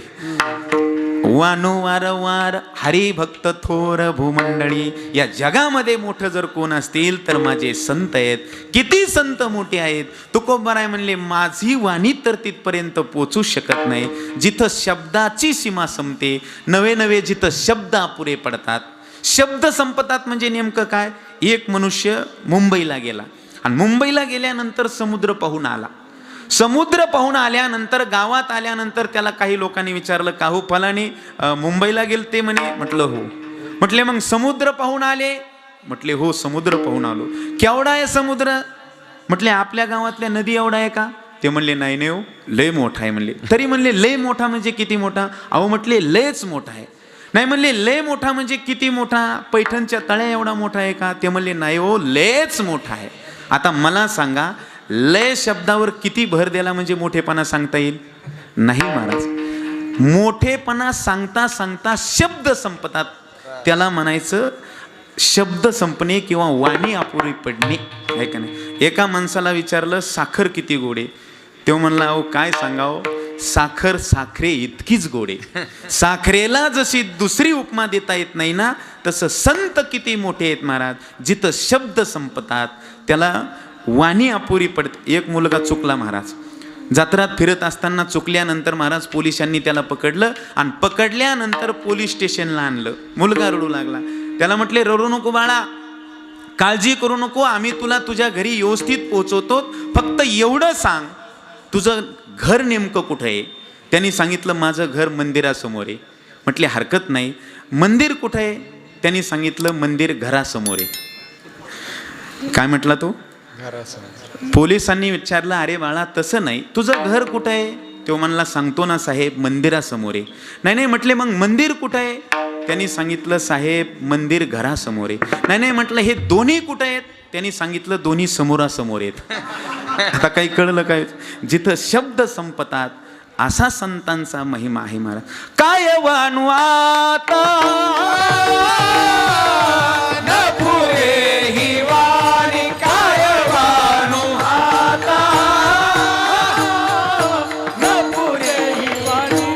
वारंवार हरिभक्त थोर भूमंडळी, या जगामध्ये मोठं जर कोण असतील तर माझे संत आहेत. किती संत मोठे आहेत. तुकोबाराय म्हणले माझी वाणी तर तिथपर्यंत पोचू शकत नाही जिथं शब्दाची सीमा संपते. नवे नवे जिथं शब्द अपुरे पडतात, शब्द संपतात. म्हणजे नेमकं काय, एक मनुष्य मुंबईला गेला आणि मुंबईला गेल्यानंतर समुद्र पाहून आला. समुद्र पाहून आल्यानंतर गावात आल्यानंतर त्याला काही लोकांनी विचारलं, का हो फलाने मुंबईला गेलते म्हणे. म्हटलं हो. म्हटले मग समुद्र पाहून आले. म्हटले हो समुद्र पाहून आलो. केवढा आहे समुद्र. म्हटले आपल्या गावातल्या नदी एवढा आहे का. ते म्हणले नाही नाही हो लय मोठा आहे म्हणले. तरी म्हणले लय मोठा म्हणजे किती मोठा. अहो म्हटले लयच मोठा आहे. नाही म्हणले लय मोठा म्हणजे किती मोठा, पैठणच्या तळ्या एवढा मोठा आहे का. ते म्हणले नाही हो लयच मोठा आहे. आता मला सांगा लय शब्दावर किती भर द्याला म्हणजे मोठेपणा सांगता येईल. नाही महाराज, मोठेपणा सांगता सांगता शब्द संपतात. त्याला म्हणायचं शब्द संपणे किंवा वाणी अपुरी पडणे, आहे का नाही. एका माणसाला विचारलं साखर किती गोडे. तो म्हणला अहो काय सांगावं, साखर साखरे इतकीच गोडे. साखरेला जशी दुसरी उपमा देता येत नाही ना, तसं संत किती मोठे आहेत महाराज. जिथं शब्द संपतात त्याला वाणी अपुरी पडते. एक मुलगा चुकला महाराज, जत्रात फिरत असताना चुकल्यानंतर महाराज पोलिसांनी त्याला पकडलं आणि पकडल्यानंतर पोलीस स्टेशनला आणलं. मुलगा रडू लागला. त्याला म्हटले रडू नको बाळा, काळजी करू नको, आम्ही तुला तुझ्या घरी व्यवस्थित पोहोचवतो, फक्त एवढं सांग तुझं घर नेमकं कुठं आहे. त्यांनी सांगितलं माझं घर मंदिरासमोर आहे. म्हटले हरकत नाही, मंदिर कुठं आहे. त्यांनी सांगितलं मंदिर घरासमोर आहे. काय म्हटला तो. पोलिसांनी विचारलं अरे बाळा तसं नाही, तुझं घर कुठं आहे. तो म्हणला सांगतो ना साहेब मंदिरासमोर आहे. नाही नाही म्हटले मग मंदिर कुठं आहे. त्यांनी सांगितलं साहेब मंदिर घरासमोर आहे. नाही नाही म्हटलं हे दोन्ही कुठं आहेत. त्यांनी सांगितलं दोन्ही समोरासमोर आहेत. आता काही कळलं काय. जिथं शब्द संपतात असा संतांचा महिमा आहे महाराज. काय वाणू आता न पुरे ही वाणी, काय वाणू आता न पुरे ही वाणी,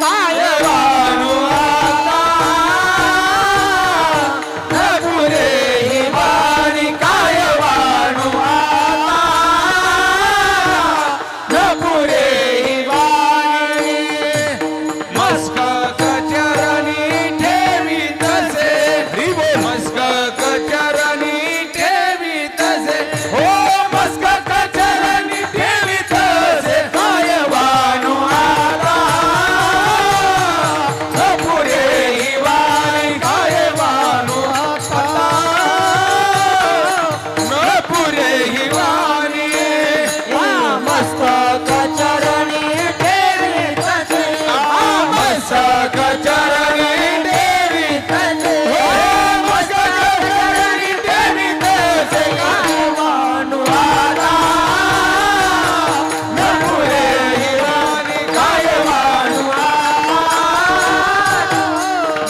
काय वाणू आता न पुरे ही वाणी, काय वाणू आता न पुरे ही वाणी. मस्तक चरणी ठेवी तसे, मस्तक चरणी ठेवी तसे, हो मस्तक चरणी ठेवी तसे, काय वाणू आता न पुरे ही वाणी, काय वाणू आता न पुरे ही वाणी. मस्तक चरणी ठेवी तसे, मस्तक चरणी ठेवी तसे, मस्तक चरणी ठेवी तसे, काय वाणू आता न पुरे ही वाणी, काय वाणू आता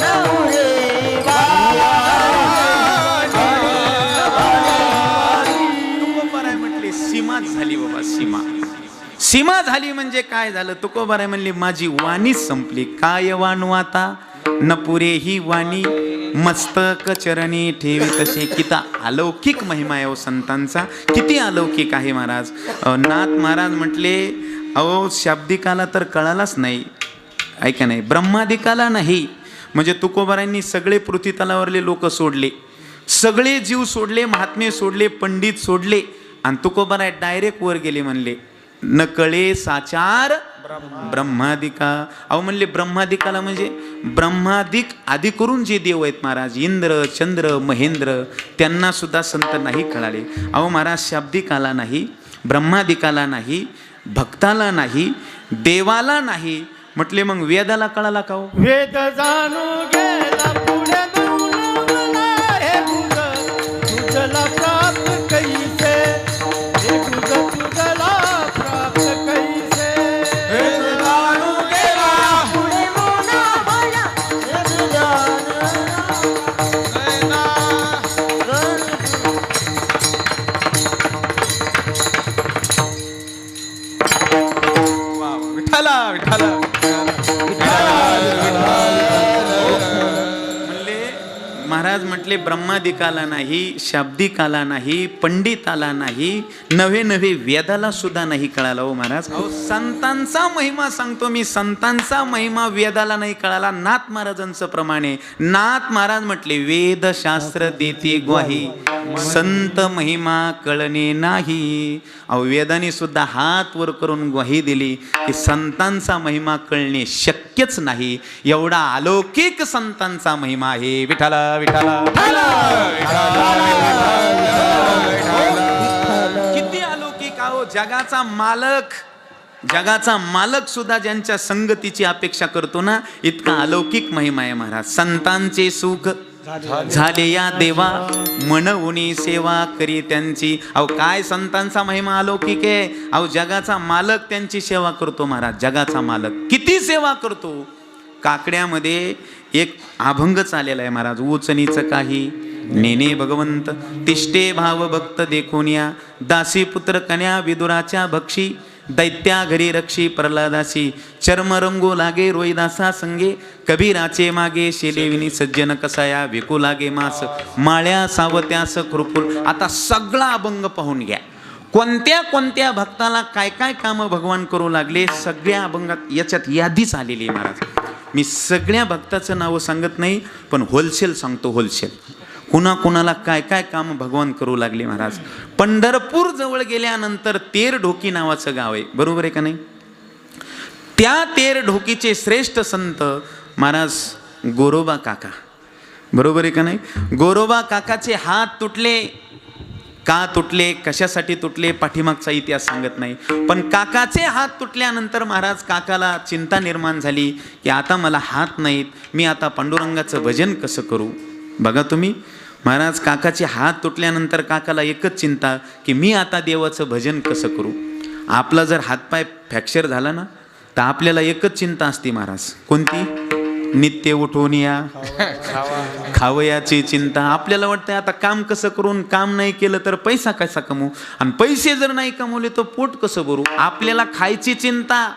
न पुरे ही वाणी. म्हटले सीमा झाली बाबा, सीमा सीमा झाली म्हणजे काय झालं. तुकोबाराय म्हणले माझी वाणीच संपली. काय वाणू आता न पुरे ही वाणी, मस्तक चरणी ठेवी तसे. किता अलौकिक महिमा आहे संतांचा, किती अलौकिक आहे महाराज. नाथ महाराज म्हटले अहो शाब्दिकाला तर कळालाच नाही, ऐका नाही, ब्रह्मादिकाला नाही. म्हणजे तुकोबारायांनी सगळे पृथ्वीतलावरले लोक सोडले, सगळे जीव सोडले, महात्मे सोडले, पंडित सोडले आणि तुकोबाराय डायरेक्ट वर गेले. म्हणले न कळे साचार ब्रह्मादिका. अहो म्हणले ब्रह्मादिकाला म्हणजे ब्रह्मादिक आदी करून जे देव आहेत महाराज, इंद्र चंद्र महेंद्र, त्यांना सुद्धा संत नाही कळाले. अहो महाराज शाब्दिकाला नाही, ब्रह्मादिकाला नाही, भक्ताला नाही, देवाला नाही. म्हटले मग वेदाला कळाला का हो. वेद जाणू गेला पुढे मला हे बुध तुझला प्राप्त कैसे, हे बुध तुझला प्राप्त कैसे. वेद जाणू गेला पुढे मोना मला वेद जाणू विठ्ठला विठ्ठला विठ्ठला महाराज म्हटले ब्रह्मादिकाला नाही, शाब्दिकाला नाही, पंडिताला नाही, नवे नवे वेदाला सुद्धा नाही कळाला हो महाराज. अहो संतांचा महिमा सांगतो मी, संतांचा महिमा वेदाला नाही कळाला. नाथ महाराजांचं प्रमाणे नाथ महाराज म्हटले वेदशास्त्र देते ग्वाही, संत महिमा कळणे नाही. अहो वेदाने सुद्धा हात वर करून ग्वाही दिली की संतांचा महिमा कळणे शक्यच नाही. एवढा अलौकिक संतांचा महिमा आहे. विठाला विठाला किती अलौकिक आहो. जगाचा मालक, जगाचा मालक सुद्धा ज्यांच्या संगतीची अपेक्षा करतो ना, इतका अलौकिक महिमा आहे महाराज. संतांचे सुख झाले या देवा, म्हणूनी सेवा करी त्यांची. अहो काय संतांचा महिमा अलौकिक आहे. अहो जगाचा मालक त्यांची सेवा करतो महाराज. जगाचा मालक किती सेवा करतो. काकड्यामध्ये एक अभंग चाललेला आहे महाराज. उचनीच काही नेने भगवंत, तिष्ठे भाव भक्त देखोनिया, दासी पुत्र कन्या विदुराच्या भक्षी, दैत्या घरी रक्षी प्रल्हादासी, चर्म रंगो लागे रोहिदासा संगे, कबीराचे मागे शेलेविनी सज्जन कसाया, विकू लागे मास माळ्या सावत्यास कृपुल. आता सगळा अभंग पाहून घ्या. कोणत्या कोणत्या भक्ताला काय काय कामं भगवान करू लागले, सगळ्या अभंगात याच्यात यादीच आलेली आहे महाराज. मी सगळ्या भक्ताचं नावं सांगत नाही, पण होलसेल सांगतो. होलसेल कुणाकुणाला काय काय काम भगवान करू लागले महाराज. पंढरपूर जवळ गेल्यानंतर तेर ढोकी नावाचं गाव आहे, बरोबर आहे का नाही. त्या तेर ढोकीचे श्रेष्ठ संत महाराज गोरोबा काका, बरोबर आहे का नाही. गोरोबा काकाचे हात तुटले. का तुटले, कशासाठी तुटले, पाठीमागचा इतिहास सांगत नाही. पण काकाचे हात तुटल्यानंतर महाराज काकाला चिंता निर्माण झाली की आता मला हात नाहीत, मी आता पांडुरंगाचं भजन कसं करू. बघा तुम्ही महाराज, काकाचे हात तुटल्यानंतर काकाला एकच चिंता की मी आता देवाचं भजन कसं करू. आपला जर हातपाय फ्रॅक्चर झाला ना, तर आपल्याला एकच चिंता असते महाराज. कोणती. नित्य उठून या खावयाची चिंता. आपल्याला वाटतं आता काम कसं करून, काम नाही केलं तर पैसा कसा कमवू, आणि पैसे जर नाही कमवले तर पोट कसं भरू. आपल्याला खायची चिंता.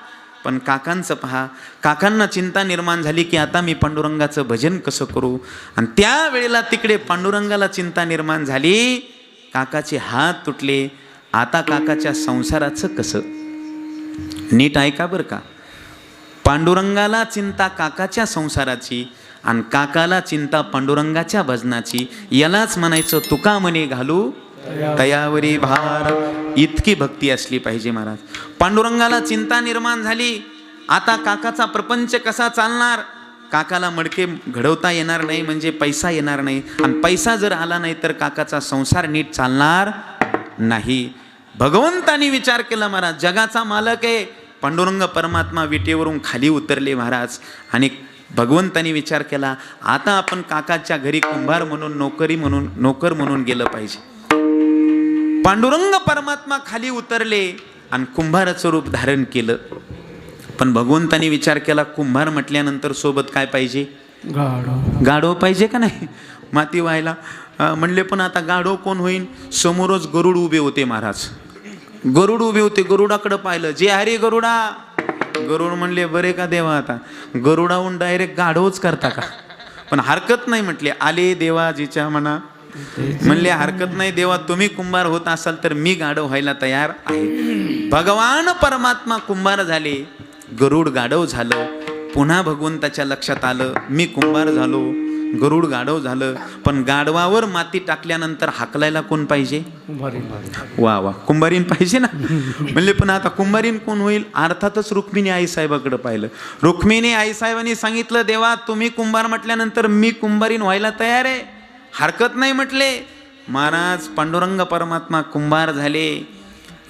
पण काकांचं पहा, काकांना चिंता निर्माण झाली की आता मी पांडुरंगाचं भजन कसं करू. आणि त्या वेळेला तिकडे पांडुरंगाला चिंता निर्माण झाली. काकाचे हात तुटले. आता काकाच्या संसाराचं कसं. नीट ऐका बरं का. पांडुरंगाला चिंता काकाच्या संसाराची आणि काकाला चिंता पांडुरंगाच्या भजनाची. यालाच म्हणायचं तुका मने घालू तयावरी भार. इतकी भक्ती असली पाहिजे महाराज. पांडुरंगाला चिंता निर्माण झाली. आता काकाचा प्रपंच कसा चालणार. काकाला मडके घडवता येणार नाही म्हणजे पैसा येणार नाही, आणि पैसा जर आला नाही तर काकाचा संसार नीट चालणार नाही. भगवंतानी विचार केला महाराज, जगाचा मालक आहे पांडुरंग परमात्मा, विटेवरून खाली उतरले महाराज. आणि भगवंतानी विचार केला आता आपण काकाच्या घरी कुंभार म्हणून, नोकर म्हणून गेलं पाहिजे. पांडुरंग परमात्मा खाली उतरले आणि कुंभाराचं रूप धारण केलं. पण भगवंतानी विचार केला कुंभार म्हटल्यानंतर सोबत काय पाहिजे. गाढव पाहिजे का नाही. माती व्हायला म्हणले, पण आता गाढव कोण होईल. समोरच गरुड उभे होते महाराज. गरुड उभे होते. गरुडाकडे पाहिलं, जे हरी गरुडा. गरुड म्हणले बरे का देवा, आता गरुडाहून डायरेक्ट गाढवच करता का. पण हरकत नाही म्हटले. आले देवाजीच्या म्हणा. म्हणले हरकत नाही देवा, तुम्ही कुंभार होत असाल तर मी गाढव व्हायला तयार आहे. भगवान परमात्मा कुंभार झाले, गरुड गाढव झालं. पुन्हा भगवंताच्या लक्षात आलं मी कुंभार झालो, गरुड गाढव झालं. पण गाढवावर माती टाकल्यानंतर हाकलायला कोण पाहिजे. वा वा, कुंभारीन पाहिजे ना. म्हणले पण आता कुंभारीन कोण होईल. अर्थातच रुक्मिणी आईसाहेबाकडे पाहिलं. रुक्मिणी आईसाहेबांनी सांगितलं देवा तुम्ही कुंभार म्हटल्यानंतर मी कुंभारीन व्हायला तयार आहे, हरकत नाही म्हटले. महाराज पांडुरंग परमात्मा कुंभार झाले,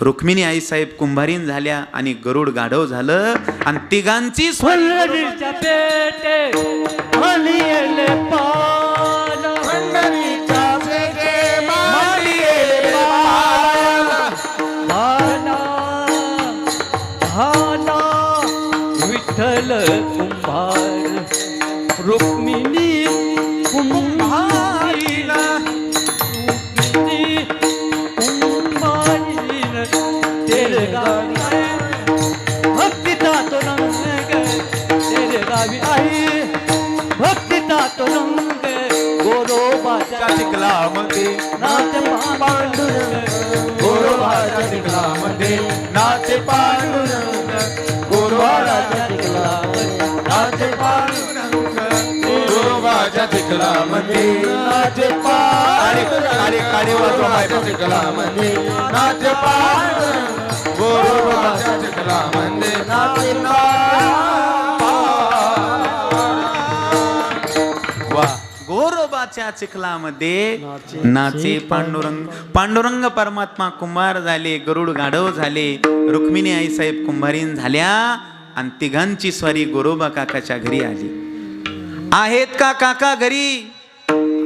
रुक्मिणी आईसाहेब कुंभारीन झाल्या आणि गरुड गाढव झालं. आणि तिघांची पंढरीच्या पेटे मालियेले पान, पंढरीच्या पेटे मालियेले पान. भाना भाना विठ्ठल कुंभार, रुक्मिणी कुंभारीला, रुक्मिणी कुंभारीला. तेरे गावी भक्तीचा तो रंग, तेरे गावी आई भक्तीचा तो रंग. गोरोबाच्या चिखलामध्ये नाचे पांडुरंग गोरोबाच्या चिखलामध्ये नाचे पांडुरंग गोरोबाच्या नाचे पांडुरंग गोरोबाच्या चिखलामध्ये नाचे काळी वाजवा मायबाप चिखलामध्ये नाचे पांडुरंग गोरोबाच्या चिखलामध्ये नाचे वा गोरोबाच्या चिखलामध्ये नाचे पांडुरंग. पांडुरंग परमात्मा कुंभार झाले, गरुड गाढव झाले, रुक्मिणी आई साहेब कुंभारीन झाल्या आणि तिघांची स्वारी गोरोबा काकाच्या घरी आली. आहेत का काका घरी?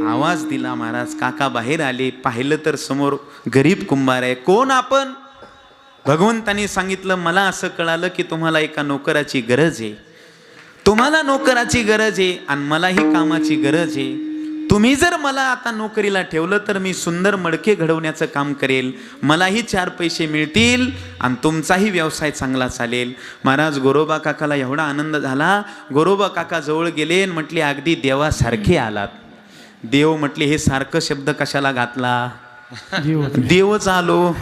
आवाज दिला महाराज. काका बाहेर आले. पाहिलं तर समोर गरीब कुंभार आहे. कोण आपण? भगवंतानी सांगितलं, मला असं कळालं की तुम्हाला एका नोकराची गरज आहे. तुम्हाला नोकराची गरज आहे आणि मलाही कामाची गरज आहे. तुम्ही जर मला आता नोकरीला ठेवलं तर मी सुंदर मडके घडवण्याचं काम करेल, मलाही 4 पैसे मिळतील आणि तुमचाही व्यवसाय चांगला चालेल. महाराज गोरोबा काकाला एवढा आनंद झाला. गोरोबा काका जवळ गेले आणि म्हटले, अगदी देवासारखे आलात. देव म्हटले, हे सारखं शब्द कशाला घातला? देवच आलो.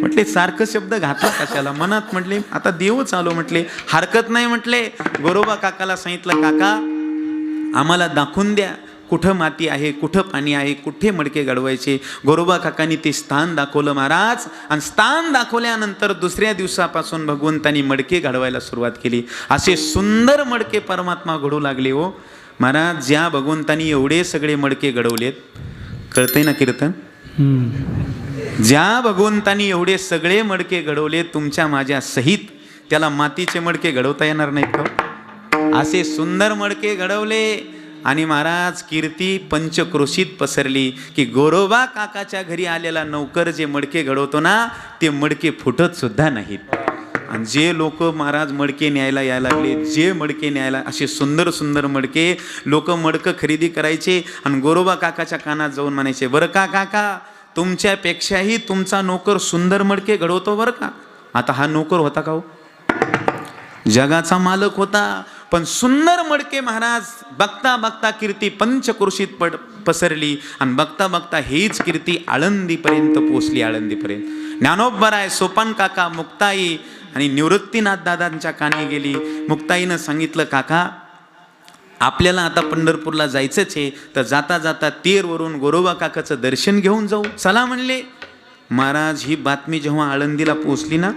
म्हटले सारखं शब्द घातला कशाला? मनात म्हटले आता देवच आलो. म्हटले हरकत नाही. म्हटले गोरोबा काकाला सांगितलं, काका आम्हाला दाखवून द्या कुठं माती आहे, कुठं पाणी आहे, कुठे मडके घडवायचे. गोरोबा काकांनी ते स्थान दाखवलं महाराज. आणि स्थान दाखवल्यानंतर दुसऱ्या दिवसापासून भगवंतांनी मडके घडवायला सुरुवात केली. असे सुंदर मडके परमात्मा घडू लागले. हो महाराज, ज्या भगवंतांनी एवढे सगळे मडके घडवलेत, कळतंय ना कीर्तन? ज्या भगवंतांनी एवढे सगळे मडके घडवले तुमच्या माझ्या सहित, त्याला मातीचे मडके घडवता येणार नाहीत का? असे सुंदर मडके घडवले. आणि महाराज कीर्ती पंचक्रोशीत पसरली की गोरोबा काकाच्या घरी आलेला नौकर जे मडके घडवतो ना, ते मडके फुटत सुद्धा नाहीत. आणि जे लोक महाराज मडके न्यायला यायला लागले, जे मडके न्यायला, असे सुंदर सुंदर मडके लोक मडकं खरेदी करायचे आणि गोरोबा काकाच्या कानात जाऊन म्हणायचे, बरं का काका, तुमच्यापेक्षाही तुमचा नोकर सुंदर मडके घडवतो बरं का. आता हा नोकर होता का हो? जगाचा मालक होता. पण सुंदर मडके महाराज बघता बघता कीर्ती पंचक्रोशीत पसरली आणि बघता बघता हीच कीर्ती आळंदीपर्यंत पोचली. आळंदीपर्यंत ज्ञानोबराय, सोपान काका, मुक्ताई आणि निवृत्तीनाथ दादांच्या कानी गेली. मुक्ताईनं सांगितलं, काका आपल्याला आता पंढरपूरला जायचंच आहे, तर जाता जाता तेरवरून गोरोबा काकाचं दर्शन घेऊन जाऊ, चला म्हणले. महाराज ही बातमी जेव्हा आळंदीला पोचली ना,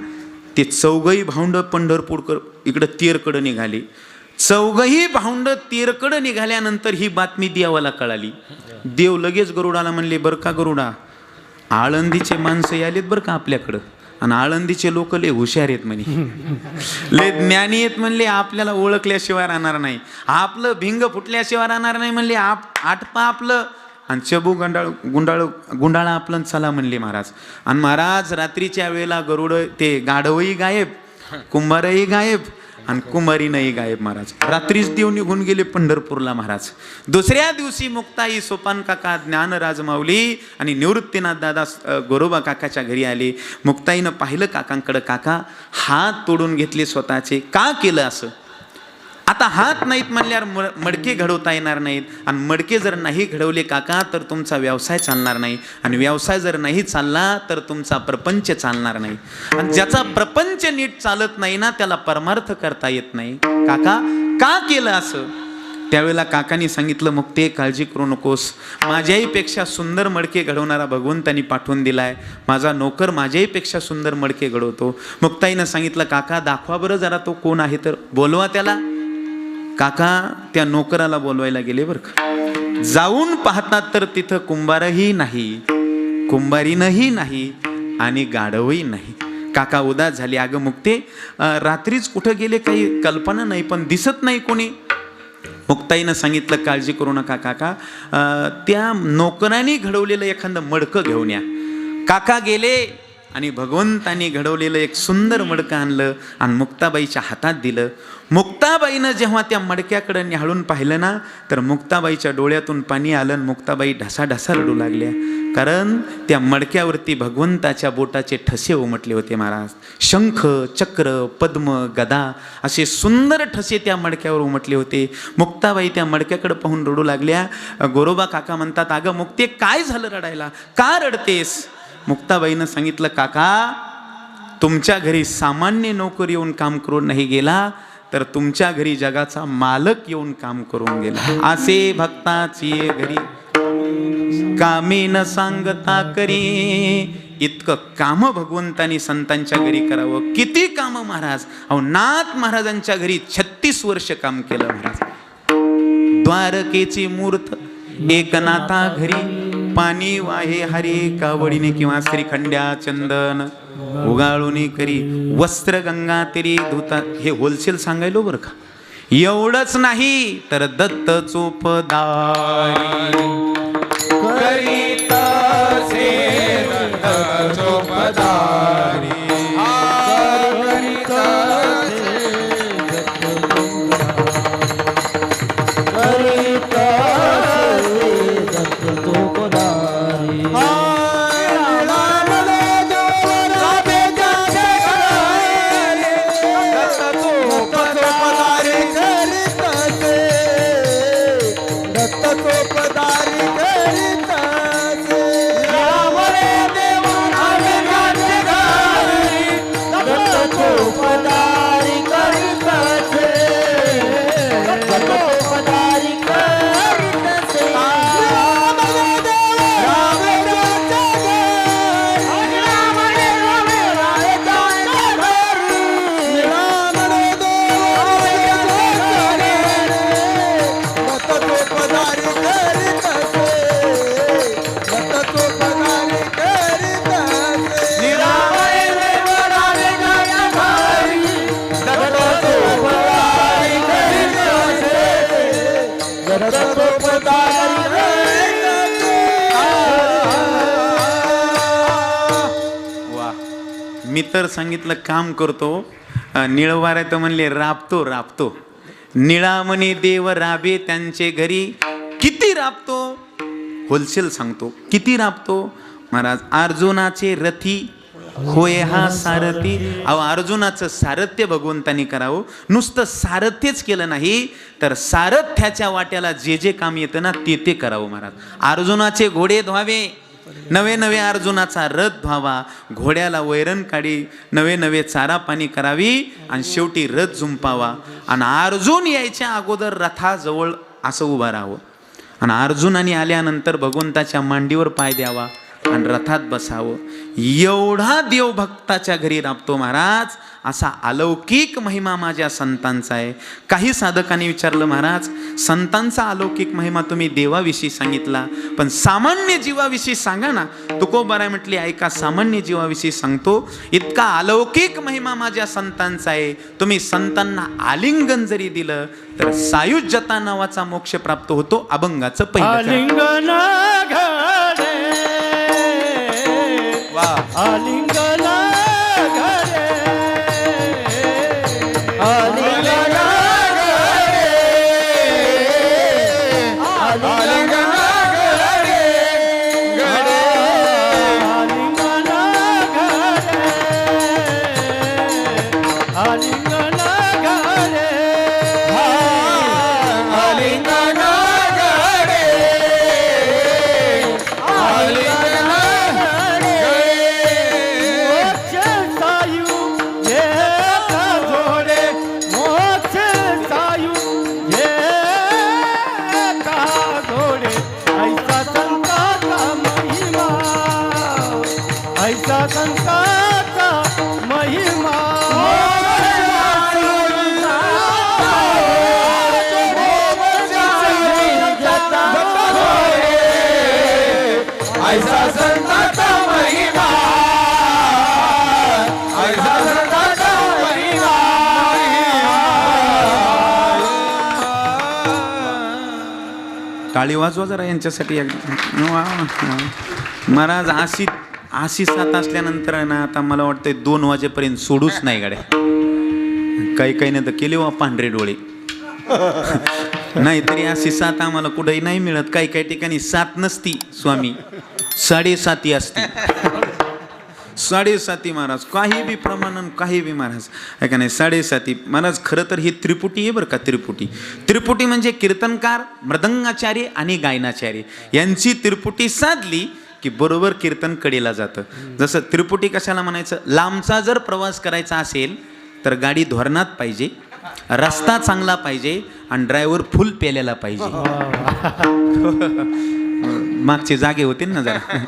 ते चौघही भावंड पंढरपूरकर इकडं तेरकडं निघाले. चौघही भावंड तेरकडं निघाल्यानंतर ही बातमी देवाला कळाली. देव लगेच गरुडाला म्हणले, बरं का गरुडा, आळंदीचे माणसं आलेत बरं का आपल्याकडं, आणि आळंदीचे लोक लय हुशार आहेत म्हणे, लय ज्ञानी आहेत म्हणले, आपल्याला ओळखल्याशिवाय राहणार नाही, आपलं भिंग फुटल्याशिवाय राहणार नाही म्हणले, आटपा आपलं आणि चबू गुंडाळा आपलं चला म्हणले महाराज. आणि महाराज रात्रीच्या वेळेला गरुड ते गाढवही गायब, कुंभारही गायब आणि कुंभारीनंही गायब. महाराज रात्रीच देव निघून गेले पंढरपूरला. महाराज दुसऱ्या दिवशी मुक्ताई, सोपान काका, ज्ञानराज माऊली आणि निवृत्तीनाथ दादा गोरोबा काकाच्या घरी आले. मुक्ताईनं पाहिलं काकांकडं. काका हात तोडून घेतले स्वतःचे. का केलं असं? आता हात नाहीत म्हणल्यावर मडके घडवता येणार नाहीत, आणि मडके जर नाही घडवले काका तर तुमचा व्यवसाय चालणार नाही, आणि व्यवसाय जर नाही चालला तर तुमचा प्रपंच चालणार नाही, आणि ज्याचा प्रपंच नीट चालत नाही ना, त्याला परमार्थ करता येत नाही. काका का केलं असं? त्यावेळेला काकांनी सांगितलं, मुक्ते काळजी करू नकोस, माझ्याही पेक्षा सुंदर मडके घडवणारा भगवंतानी पाठवून दिलाय, माझा नोकर माझ्याही पेक्षा सुंदर मडके घडवतो. मुक्ताईनं सांगितलं, काका दाखवा बरं जरा तो कोण आहे, तर बोलवा त्याला. काका त्या नोकराला बोलवायला गेले बरं का. जाऊन पाहतात तर तिथं कुंभारही नाही, कुंभारीनही नाही आणि गाढवही नाही. काका उदास झाले. अगं मुक्ते, रात्रीच कुठं गेले काही कल्पना नाही, पण दिसत नाही कोणी. मुक्ताईनं सांगितलं, काळजी करू नका काका, त्या नोकरांनी घडवलेलं एखादं मडकं घेऊन या. काका गेले आणि भगवंतानी घडवलेलं एक सुंदर मडकं आणलं आणि मुक्ताबाईच्या हातात दिलं. मुक्ताबाईनं जेव्हा त्या मडक्याकडे न्याहाळून पाहिलं ना, तर मुक्ताबाईच्या डोळ्यातून पाणी आलं आणि मुक्ताबाई ढसाढसा रडू लागल्या. कारण त्या मडक्यावरती भगवंताच्या बोटाचे ठसे उमटले होते महाराज. शंख, चक्र, पद्म, गदा असे सुंदर ठसे त्या मडक्यावर उमटले होते. मुक्ताबाई त्या मडक्याकडे पाहून रडू लागल्या. गोरोबा काका म्हणतात, अगं मुक्ते काय झालं रडायला, का रडतेस? मुक्ताबाईनं सांगितलं, काका तुमच्या घरी सामान्य नोकर येऊन काम करून नाही गेला, तर तुमच्या घरी जगाचा मालक येऊन काम करून गेला. असे भक्ताची घरी कामे न सांगता करी. इतकं काम भगवंतानी संतांच्या घरी करावं. किती काम महाराज. अहो नाथ महाराजांच्या घरी 36 वर्ष काम केलं महाराज. द्वारकेची मूर्त एकनाथा घरी पाणी वाहे हरे कावडीने किंवा श्रीखंड्या चंदन उगाळून करी वस्त्र गंगा तेरी धुता. हे होलसेल सांगायलो बरं का. एवढंच नाही तर दत्त चोपदारी करीतसे दत्त चोपदारी. मी तर सांगितलं काम करतो. निळवाऱ्या तर म्हणले राबतो राबतो. निळामणी देव राबे त्यांचे घरी. किती राबतो होलसेल सांगतो. किती राबतो महाराज. अर्जुनाचे रथी होय हा सारथी. अहो अर्जुनाचं सारथ्य भगवंतानी करावं. नुसतं सारथ्यच केलं नाही तर सारथ्याच्या वाट्याला जे जे काम येतं ना ते करावं महाराज. अर्जुनाचे घोडे धुवावे. नवे नवे अर्जुनाचा रथ धुवावा. घोड्याला वैरण काढी. नवे नवे चारा पाणी करावी आणि शेवटी रथ झुंपावा. आणि अर्जुन यायच्या अगोदर रथाजवळ असं उभं राहावं. आणि अर्जुनाने आल्यानंतर भगवंताच्या मांडीवर पाय द्यावा आणि रथात बसावं. एवढा देव भक्ताच्या घरी राबतो महाराज. असा अलौकिक महिमा माझ्या संतांचा आहे. काही साधकांनी विचारलं, महाराज संतांचा अलौकिक महिमा तुम्ही देवाविषयी सांगितला, पण सामान्य जीवाविषयी सांगा ना. तुकोबाराय म्हटली, ऐका सामान्य जीवाविषयी सांगतो. इतका अलौकिक महिमा माझ्या संतांचा आहे. तुम्ही संतांना आलिंगन जरी दिलं तर सायुज्यता नावाचा मोक्ष प्राप्त होतो. अभंगाचं पहिलं आलिंगन घडे आलिंगन घडे आलिंगन घडे घडे आलिंगन घडे आलिंगन घडे आलिंगन घडे आलिंगन संताचा महिमा ऐसा संताचा महिमा ऐसा संताचा महिमा. टाळी वाजवा जरा यांच्यासाठी. महाराज अशी साथ असल्यानंतर आहे ना, आता मला वाटतंय 2 वाजेपर्यंत सोडूच नाही गाड्या. काही काही नाही तर केले वा पांढरे डोळे. नाहीतरी अशी साथ आम्हाला कुठेही नाही मिळत. काही काही ठिकाणी साथ नसती स्वामी, 7.5 असती. 7.5 महाराज, काही बी प्रमाणात काही बी महाराज आहे का नाही. 7.5 महाराज. खरं तर ही त्रिपुटी आहे बरं का. त्रिपुटी म्हणजे कीर्तनकार, मृदंगाचार्य आणि गायनाचार्य यांची त्रिपुटी साधली की बरोबर कीर्तन कडेला जातं. जसं त्रिपुटी कशाला म्हणायचं, लांबचा जर प्रवास करायचा असेल तर गाडी धोरणात पाहिजे, रस्ता चांगला पाहिजे आणि ड्रायव्हर फुल पेलेला पाहिजे. मागचे जागे होते ना जरा.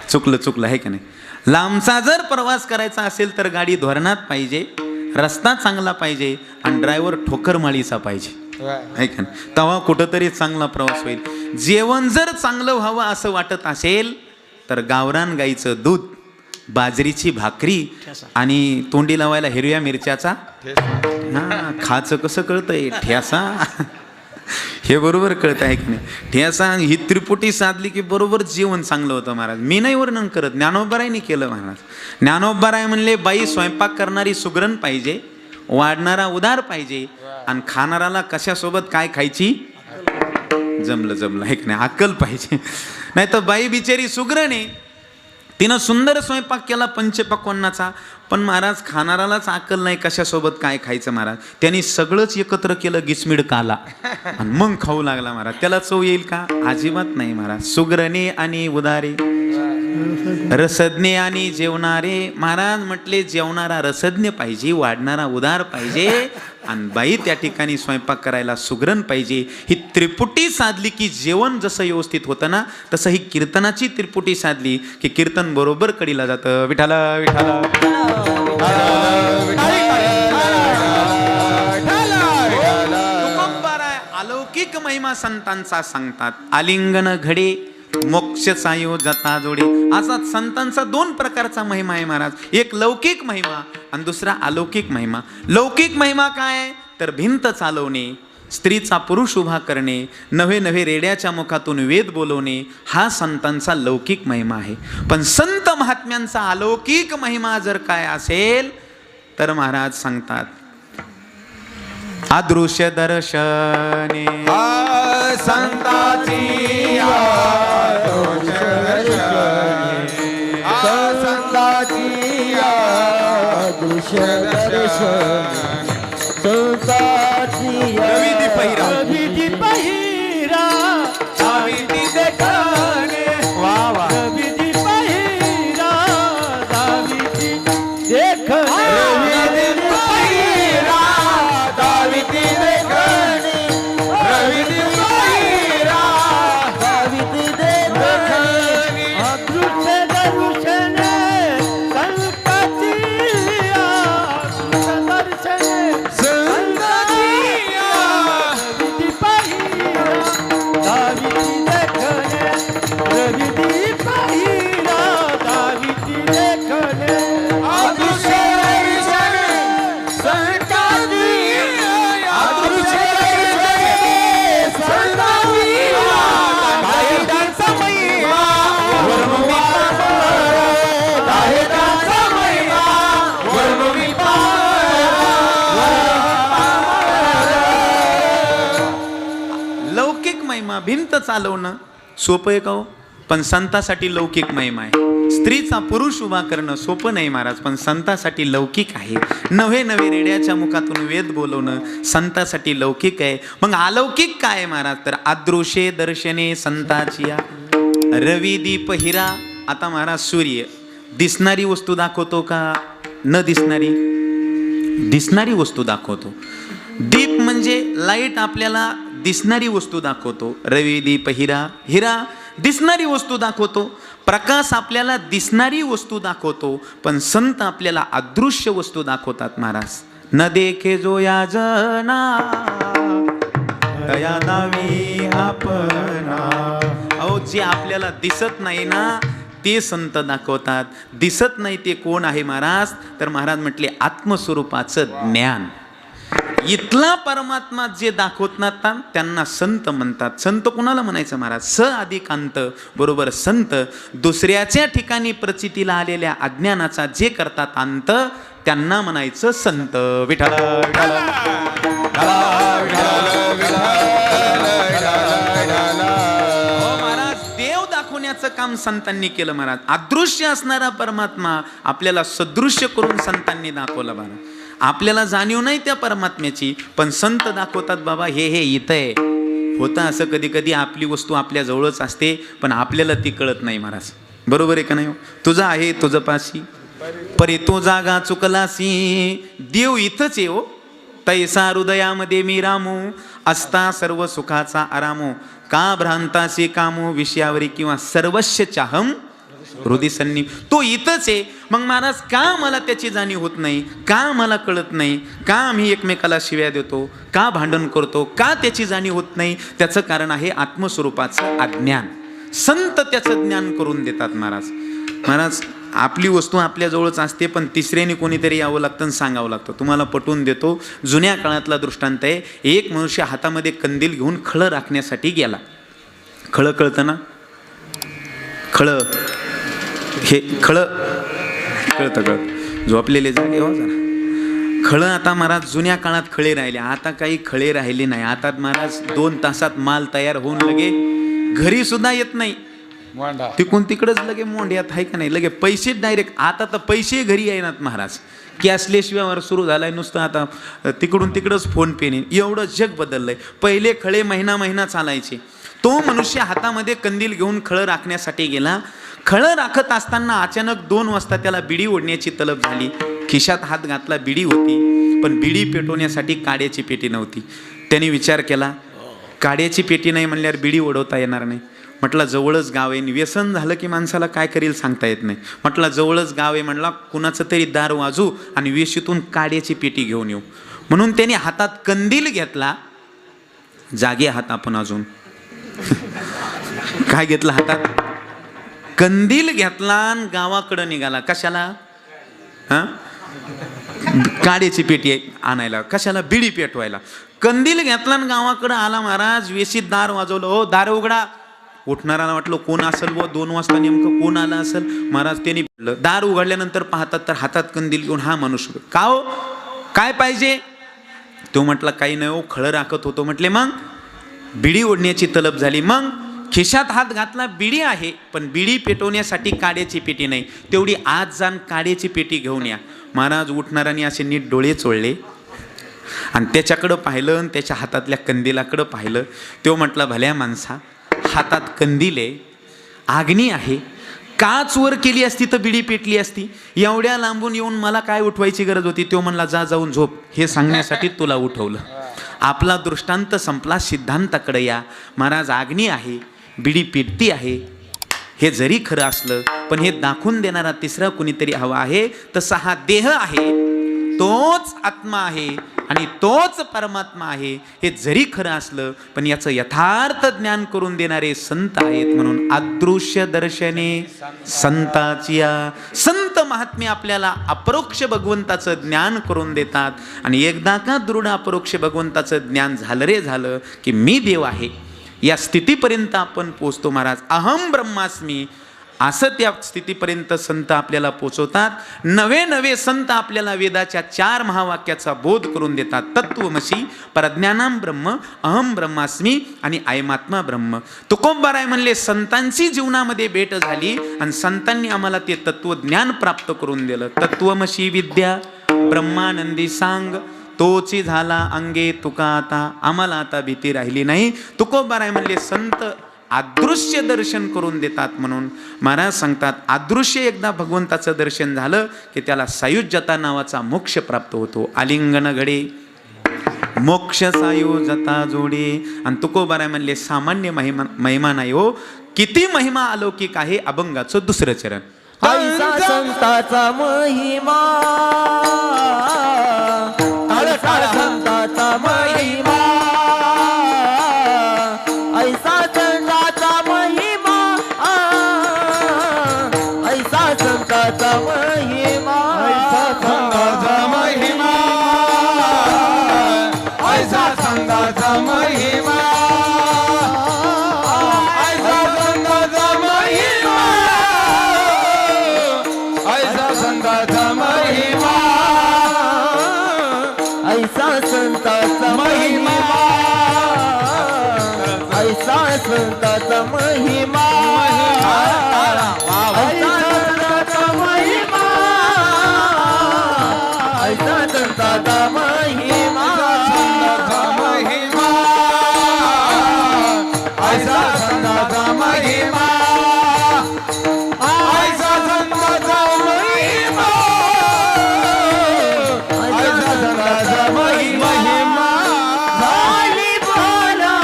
चुकलं आहे का नाही. लांबचा जर प्रवास करायचा असेल तर गाडी धोरणात पाहिजे, रस्ता चांगला पाहिजे आणि ड्रायव्हर ठोकरमाळीचा पाहिजे, आहे का नाही. तेव्हा कुठंतरी चांगला प्रवास होईल. जेवण जर चांगलं व्हावं असं वाटत असेल तर गावरान गाईचं दूध, बाजरीची भाकरी आणि तोंडी लावायला हिरव्या मिरच्याचा खाचं कसं कळतंय ठ्यासा. हे बरोबर कळत आहे की नाही. ठ्यासा ही त्रिपुटी साधली की बरोबर जेवण चांगलं होतं महाराज. मी नाही वर्णन करत, ज्ञानोबारायने केलं महाराज. ज्ञानोबाराय म्हणले बाई स्वयंपाक करणारी सुगरण पाहिजे, वाढणारा उदार पाहिजे आणि खाणाराला कशासोबत काय खायची जमलं आहे की नाही, अक्कल पाहिजे. नाही तर बाई बिचारी सुगरण आहे, तिनं सुंदर स्वयंपाक केला पंचपक्वान्नाचा, पण महाराज खाणारालाच अक्कल नाही कशासोबत काय खायचं महाराज. त्यांनी सगळंच एकत्र केलं गिचमिड काला आणि मग खाऊ लागला महाराज. त्याला चव येईल का? अजिबात नाही महाराज. सुगरणे आणि उदारे, रसज्ञ आणि जेवणारे. महाराज म्हटले जेवणारा रसज्ञ पाहिजे, वाढणारा उदार पाहिजे आणि बाई त्या ठिकाणी स्वयंपाक करायला सुगरण पाहिजे. ही त्रिपुटी साधली की जेवण जसं व्यवस्थित होतं ना, तसं ही कीर्तनाची त्रिपुटी साधली की कीर्तन बरोबर कडीला जातं. विठाला विठाला. अलौकिक महिमा संतांचा सांगतात. आलिंगन घडे मोक्ष सायो जाता जोडे. असा संतांचा 2 प्रकारचा महिमा आहे महाराज. एक लौकिक महिमा आणि दुसरा अलौकिक महिमा. लौकिक महिमा काय तर भिंत चालवणे, स्त्रीचा पुरुष उभा करणे, नवे नवे रेड्याच्या मुखातून वेद बोलवणे, हा संतांचा लौकिक महिमा आहे. पण संत महात्म्यांचा अलौकिक महिमा जर काय असेल तर महाराज सांगतात अदृश्य दर्शने संताची संताची दृश्य दर्शन संताची रविदी पहिरा. रविदी पहिरा रविदी देखणे. वा वा. रविदी पहिरा रविदी देखणे. रविदी पहिरा दाविदी देखणे. रविदी पहिरा रविदी देखणे. अदृश्य दर्शन संताची रविदी पहिरा रविदी देखणे. रविदी पहिरा रविदी देखणे. अदृश्य दर्शन संताची अदृश्य दर्शन संताची दाहिदांचा महिमा वर्णवी दाहिदांचा महिमा वर्णवी लौकिक महिमा भिंत चालवणं सोपं आहे का हो? पण संतासाठी लौकिक महिमा आहे. स्त्रीचा पुरुष उभा करणं सोपं नाही महाराज, पण संतासाठी लौकिक आहे. नवे नवे रेड्याच्या मुखातून वेद बोलवणं संतासाठी लौकिक आहे. मग अलौकिक काय आहे महाराज तर अदृश्य दर्शने संताचिया. रवी दीप हिरा. आता महाराज सूर्य दिसणारी वस्तू दाखवतो का न दिसणारी? दिसणारी वस्तू दाखवतो. दीप म्हणजे लाईट आपल्याला दिसणारी वस्तू दाखवतो. रवी दीप हिरा. हिरा दिसणारी वस्तू दाखवतो. प्रकाश आपल्याला दिसणारी वस्तू दाखवतो. पण संत आपल्याला अदृश्य वस्तू दाखवतात महाराज. न देखे जो या जना दया दावी आपणा. अहो जे आपल्याला दिसत नाही ना ते संत दाखवतात. दिसत नाही ते कोण आहे महाराज तर महाराज म्हटले आत्मस्वरूपाचं ज्ञान. इथला परमात्मा जे दाखवतात ना त्यांना संत म्हणतात. संत कुणाला म्हणायचं महाराज? स अधिक अंत बरोबर संत. दुसऱ्याच्या ठिकाणी प्रचितीला आलेल्या अज्ञानाचा जे करतात अंत त्यांना म्हणायचं संत. विठ्ठल हो महाराज, देव दाखवण्याचं काम संतांनी केलं महाराज. अदृश्य असणारा परमात्मा आपल्याला सदृश्य करून संतांनी दाखवला महाराज. आपल्याला जाणीव नाही त्या परमात्म्याची, पण संत दाखवतात बाबा हे इथं आहे. होतं असं कधी कधी आपली वस्तू आपल्या जवळच असते पण आपल्याला ती कळत नाही महाराज. बरोबर आहे का नाही? तुझं आहे तुझं पाशी परे तो जागा चुकलासी. देव इथंच आहे हो. तैसा हृदयामध्ये मी रामू असता सर्व सुखाचा आरामो. का भ्रांतासी कामो विषयावरी किंवा सर्वस्व चाहम हृदय सन्नी. तो इथंच आहे. मग महाराज का मला त्याची जाणीव होत नाही? का मला कळत नाही? का आम्ही एकमेकाला शिव्या देतो? का भांडण करतो? का त्याची जाणीव होत नाही? त्याचं कारण आहे आत्मस्वरूपाचं अज्ञान. संत त्याचं ज्ञान करून देतात महाराज. महाराज आपली वस्तू आपल्या जवळच असते पण तिसऱ्याने कोणीतरी यावं लागतं आणि सांगावं लागतं. तुम्हाला पटवून देतो. जुन्या काळातला दृष्टांत आहे. एक मनुष्य हातामध्ये कंदील घेऊन खळं राखण्यासाठी गेला. खळं कळतं ना? खळं हे खळं कळतं. झोपलेले जागे हो जरा. खळं आता महाराज जुन्या काळात खळे राहिले. आता काही खळे राहिले नाही. आता महाराज 2 तासात माल तयार होऊन लगे घरी सुद्धा येत नाही. तिकडून तिकडच लगे मोंड्यात आहे का नाही. लगे पैसे डायरेक्ट. आता तर पैसे घरी येणार महाराज. कॅशलेस व्यवहार सुरू झालाय नुसतं. आता तिकडून तिकडच फोन पेने. एवढं जग बदललंय. पहिले खळे महिना चालायचे. तो मनुष्य हातामध्ये कंदील घेऊन खळं राखण्यासाठी गेला. खळं राखत असताना अचानक 2 वाजता त्याला बिडी ओढण्याची तलब झाली. खिशात हात घातला, बिडी होती पण बिडी पेटवण्यासाठी काड्याची पेटी नव्हती. त्याने विचार केला काड्याची पेटी नाही म्हणल्यावर बिडी ओढवता येणार नाही. म्हटलं जवळच गाव आहे. व्यसन झालं की माणसाला काय करेल सांगता येत नाही. म्हटलं जवळच गाव आहे. म्हणला कुणाचं तरी दार वाजू आणि वेशीतून काड्याची पेटी घेऊन येऊ. म्हणून त्याने हातात कंदील घेतला. जागे हात आपण अजून काय घेतलं हातात? कंदील घेतला आणि गावाकडं निघाला. कशाला? काड्याची पेटी आणायला. कशाला? बिडी पेटवायला. कंदील घेतला आणि गावाकडं आला महाराज. वेशीत दार वाजवलं. हो दार उघडा. उठणाऱ्याला वाटलं कोण असेल व 2 वाजता नेमकं कोण आला असेल. महाराज त्यांनी दार उघडल्यानंतर पाहतात तर हातात कंदील घेऊन हा मनुष्य. का हो काय पाहिजे? तो म्हटला काही नाही हो खळं राखत होतो. म्हटले मग? बिडी ओढण्याची तलब झाली. मग खिशात हात घातला. बिडी आहे पण बिडी पेटवण्यासाठी काड्याची पेटी नाही. तेवढी आज जाण काड्याची पेटी घेऊन या. महाराज उठणाऱ्याने असे नीट डोळे चोळले आणि त्याच्याकडं पाहिलं आणि त्याच्या हातातल्या कंदिलाकडं पाहिलं. तो म्हटला भल्या माणसा हातात कंदील आहे, आग्नी आहे. काच वर केली असती तर बिडी पेटली असती. एवढ्या लांबून येऊन मला काय उठवायची गरज होती? तो म्हणला जा जाऊन झोप. हे सांगण्यासाठी तुला उठवलं. आपला दृष्टांत संपला. सिद्धांताकडे या. महाराज आग्नी आहे, बिडी पेटती आहे. हे जरी खरं असलं पण हे दाखवून देणारा तिसरा कुणीतरी हवा आहे. तसा हा देह आहे, तोच आत्मा आहे आणि तोच परमात्मा आहे. हे जरी खरं असलं पण याचं यथार्थ ज्ञान करून देणारे संत आहेत. म्हणून अदृश्य दर्शने संताची. संत महात्मे आपल्याला अपरोक्ष भगवंताचं ज्ञान करून देतात. आणि एकदा का दृढ अपरोक्ष भगवंताचं ज्ञान झालं रे झालं की मी देव आहे या स्थितीपर्यंत आपण पोचतो महाराज. अहम ब्रह्मास्मी असं त्या स्थितीपर्यंत संत आपल्याला पोचवतात. नवे नवे संत आपल्याला वेदाच्या 4 महावाक्याचा बोध करून देतात. तत्वमसी, परज्ञानाम ब्रह्म, अहम ब्रह्मास्मी आणि आयमात्मा ब्रह्म. तुकोबाराय म्हणले संतांची जीवनामध्ये भेट झाली आणि संतांनी आम्हाला ते तत्वज्ञान प्राप्त करून दिलं. तत्वमसी विद्या ब्रह्मानंदी सांग, तोची झाला अंगे तुका आता. आम्हाला आता भीती राहिली नाही. तुकोबाराय म्हणले संत अदृश्य दर्शन करून देतात. म्हणून महाराज सांगतात अदृश्य एकदा भगवंताचं दर्शन झालं की त्याला सायुज्यता नावाचा मोक्ष प्राप्त होतो. आलिंगन घडे मोक्ष सायुज्यता जोडे. आणि तुकोबाराय म्हणले सामान्य महिमा नाही हो, किती महिमा अलौकिक आहे. अभंगाचं 2रं चरण. ऐसा संताचा महिमा, ऐसा संताचा महिमा, ऐसा संताचा महिमा, ऐसा संताचा महिमा, ऐसा संताचा महिमा, ऐसा संताचा महिमा ऐसा संताचा महिमा ऐसा संताचा महिमा ऐसा संताचा महिमा ऐसा संताचा महिमा ऐसा संताचा महिमा झाली बोला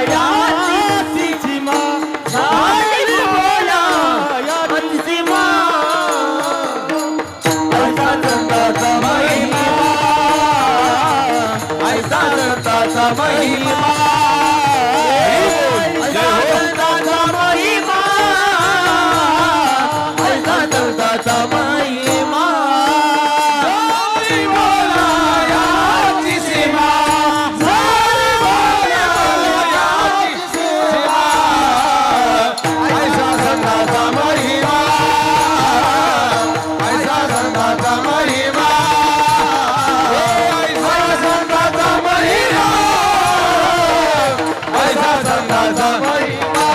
याची सीमा झाली बोला याची सीमा ऐसा संताचा महिमा ऐसा संताचा महिमा ऐसा संताचा महिमा ऐसा संताचा महिमा झाली बोला याची सीमा झाली बोला याची सीमा ऐसा संताचा महिमा ऐसा संताचा महिमा ऐसा संताचा महिमा ऐसा संताचा महिमा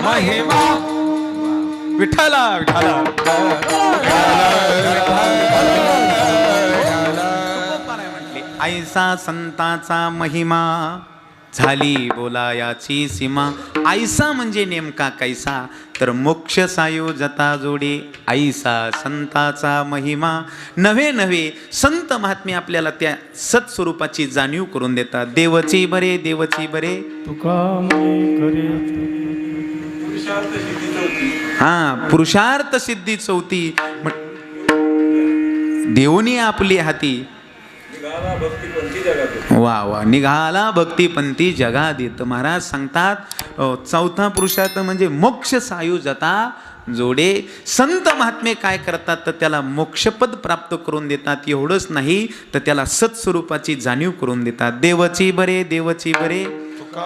महिमा विठ्ठला विठ्ठला ऐसा संताचा महिमा झाली बोलायाची सीमा. ऐसा म्हणजे नेमका कैसा, तर मोक्ष सायोजता जोडे ऐसा संताचा महिमा. नव्हे नव्हे संत महात्मे आपल्याला त्या सत्स्वरूपाची जाणीव करून देतात. देवची बरे देवची बरे हा पुरुषार्थ सिद्धी चौथी. देवनी आपली हाती वा वा निघाला भक्तीपंथी जगादीत. महाराज सांगतात चौथा पुरुषार्थ म्हणजे मोक्ष सायुजता जोडे. संत महात्मे काय करतात तर त्याला मोक्षपद प्राप्त करून देतात. एवढंच नाही तर त्याला सत्स्वरूपाची जाणीव करून देतात. देवची बरे देवची बरे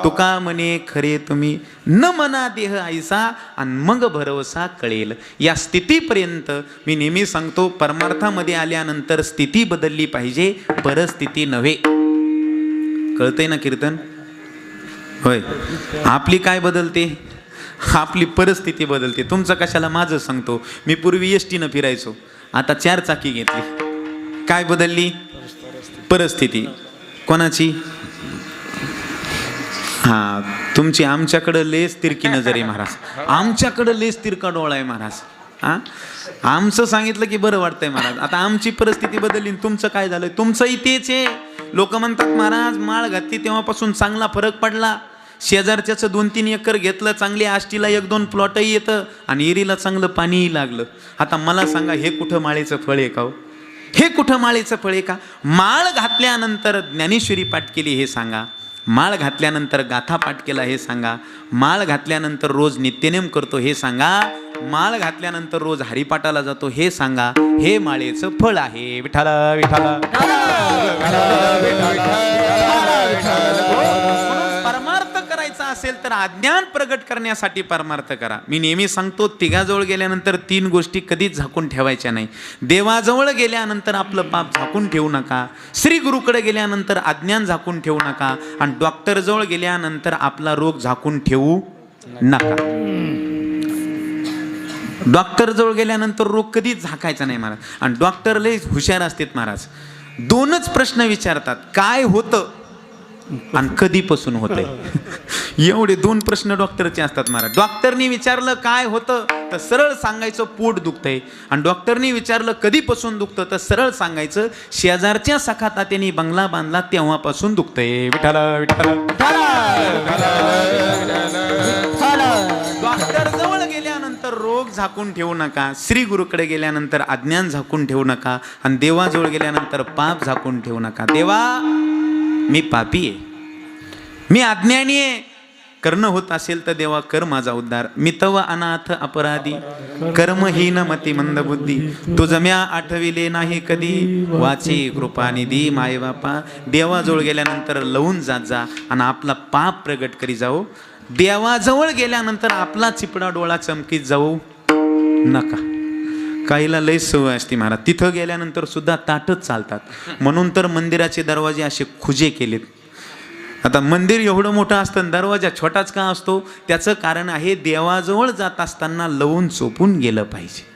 तुका म्हणे खरे तुम्ही न मना देह ऐसा आणि मग भरवसा कळेल. या स्थितीपर्यंत मी नेहमी सांगतो परमार्थामध्ये आल्यानंतर स्थिती बदलली पाहिजे, परिस्थिती नव्हे. कळतंय ना कीर्तन? होय. आपली काय बदलते? आपली परिस्थिती बदलते. तुमचं कशाला माझं सांगतो. मी पूर्वी एसटीनं फिरायचो, आता 4 चाकी घेतली. काय बदलली? परिस्थिती. कोणाची? हा तुमची. आमच्याकडं लेस तिरकी नजर आहे महाराज. आमच्याकडं लेस तिरका डोळा आहे महाराज. हा आमचं सांगितलं की बरं वाटतंय महाराज. आता आमची परिस्थिती बदलली, तुमचं काय झालंय? तुमचंही तेच आहे. लोक म्हणतात महाराज माळ घातली तेव्हापासून चांगला फरक पडला. शेजारच्याचं 2-3 एकर घेतलं, चांगली आष्टीला 1-2 प्लॉटही येतं आणि एरीला चांगलं पाणीही लागलं. आता मला सांगा हे कुठं माळेचं फळ आहे का हो? हे कुठं माळेचं फळ आहे का? माळ घातल्यानंतर ज्ञानेश्वरी पाठ केली हे सांगा. माळ घातल्यानंतर गाथा पाठ केला हे सांगा. माळ घातल्यानंतर रोज नित्यनेम करतो हे सांगा. माळ घातल्यानंतर रोज हरिपाठाला जातो हे सांगा. हे माळेचं फळ आहे. विठाला विठाला. परमार्थ करायचा असेल तर अज्ञान प्रगट करण्यासाठी परमार्थ करा. मी नेहमी सांगतो तिघाजवळ गेल्यानंतर 3 गोष्टी कधीच झाकून ठेवायच्या नाही. देवाजवळ गेल्यानंतर आपलं पाप झाकून ठेवू नका. श्री गुरुकडे गेल्यानंतर अज्ञान झाकून ठेवू नका. आणि डॉक्टरजवळ गेल्यानंतर आपला रोग झाकून ठेवू नका. डॉक्टर जवळ गेल्यानंतर रोग कधीच झाकायचा नाही महाराज. आणि डॉक्टर लय हुशार असतात महाराज. 2च प्रश्न विचारतात, काय होतं आणि कधीपासून होतंय. एवढे 2 प्रश्न डॉक्टरचे असतात महाराज. डॉक्टरनी विचारलं काय होतं तर सरळ सांगायचं पोट दुखतंय. आणि डॉक्टरनी विचारलं कधीपासून दुखतं तर सरळ सांगायचं शेजारच्या सखा तात्यानी बंगला बांधला तेव्हापासून दुखतंय. विठाला विठाला. डॉक्टर जवळ गेल्यानंतर रोग झाकून ठेवू नका. श्री गुरुकडे गेल्यानंतर अज्ञान झाकून ठेवू नका. आणि देवाजवळ गेल्यानंतर पाप झाकून ठेवू नका. देवा मी पापी आहे, मी अज्ञानी आहे. कर्ण होत असेल तर देवा कर माझा उद्धार. मी तव अनाथ अपराधी कर्महीन मती मंद बुद्धी. तुझ म्या आठविले नाही कधी वाचे कृपानिधी माय बापा. देवाजवळ गेल्यानंतर लवून जात जा आणि आपला पाप प्रगट करी जाऊ. देवाजवळ गेल्यानंतर आपला चिपडा डोळा चमकीत जाऊ नका. काहीला लय सवय असते महाराज, तिथं गेल्यानंतर सुद्धा ताटच चालतात. म्हणून तर मंदिराचे दरवाजे असे खुजे केलेत. आता मंदिर एवढं मोठं असतं, दरवाजा छोटाच का असतो? त्याचं कारण आहे, देवाजवळ जात असताना लवून चोपून गेलं पाहिजे,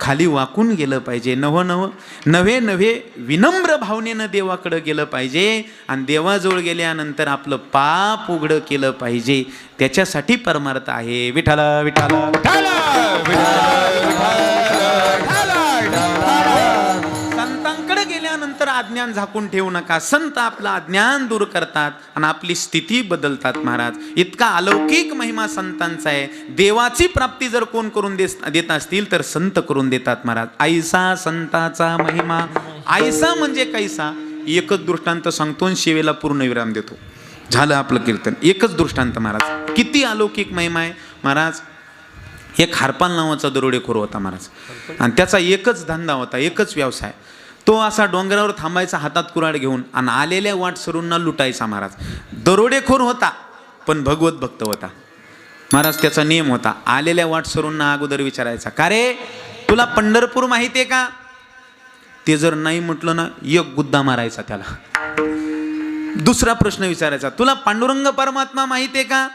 खाली वाकून गेलं पाहिजे, नवे नवे विनम्र भावनेनं देवाकडं गेलं पाहिजे, आणि देवाजवळ गेल्यानंतर आपलं पाप उघडं केलं पाहिजे. त्याच्यासाठी परमार्थ आहे. विठ्ठल विठ्ठल संतांकडे गेल्यानंतर अज्ञान झाकून ठेवू नका. संत आपलं अज्ञान दूर करतात आणि आपली स्थिती बदलतात. महाराज, इतका अलौकिक महिमा संतांचा आहे. देवाची प्राप्ती जर कोण करून देत असतील तर संत करून देतात. महाराज, ऐसा संताचा महिमा, ऐसा म्हणजे कैसा, एकच दृष्टांत सांगतो आणि शिवेला पूर्ण विराम देतो. झालं आपलं कीर्तन. एकच दृष्टांत महाराज, किती अलौकिक महिमा आहे. महाराज, एक हरपाल नावाचा दरोडेखोर होता महाराज, आणि त्याचा एकच धंदा होता, एकच व्यवसाय. तो असा डोंगरावर थांबायचा हातात कुऱ्हाड घेऊन आणि आलेल्या वाटसरूंना लुटायचा. महाराज, दरोडेखोर होता पण भगवत भक्त होता. महाराज, त्याचा नियम होता, आलेल्या वाटसरूंना अगोदर विचारायचा, का रे तुला पंढरपूर माहिती आहे का? ते जर नाही म्हटलं ना, एक गुद्दा मारायचा त्याला. दुसरा प्रश्न विचारायचा, तुला पांडुरंग परमात्मा माहिती आहे का?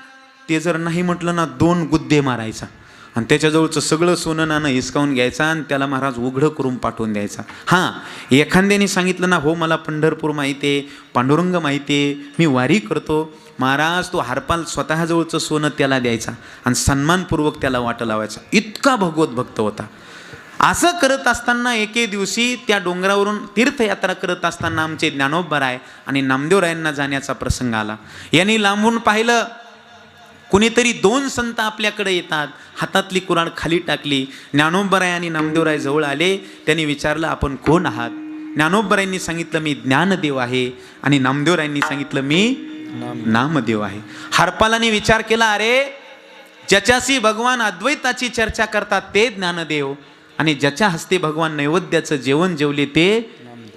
ते जर नाही म्हटलं ना, 2 गुद्दे मारायचा, आणि त्याच्याजवळचं सगळं सोनं नाणं हिसकावून घ्यायचा आणि त्याला महाराज उघडं करून पाठवून द्यायचा. हां, एखाद्याने सांगितलं ना, हो मला पंढरपूर माहिती आहे, पांडुरंग माहिती आहे, मी वारी करतो, महाराज तो हरपाल स्वतःजवळचं सोनं त्याला द्यायचा आणि सन्मानपूर्वक त्याला वाटं लावायचा. इतका भगवत भक्त होता. असं करत असताना एके दिवशी त्या डोंगरावरून तीर्थयात्रा करत असताना आमचे ज्ञानोबराय आणि नामदेवरायांना जाण्याचा प्रसंग आला. यांनी लांबून पाहिलं, कुणीतरी 2 संत आपल्याकडे येतात, हातातली कुऱ्हाड खाली टाकली. ज्ञानोबराय आणि नामदेवराय जवळ आले. त्यांनी विचारलं, आपण कोण आहात? ज्ञानोबरायांनी सांगितलं, मी ज्ञानदेव आहे, आणि नामदेवरायांनी सांगितलं, मी नामदेव आहे. हरपालाने विचार केला, अरे ज्याच्याशी भगवान अद्वैताची चर्चा करतात ते ज्ञानदेव, आणि ज्याच्या हस्ते भगवान नैवेद्याचं जेवण जेवले ते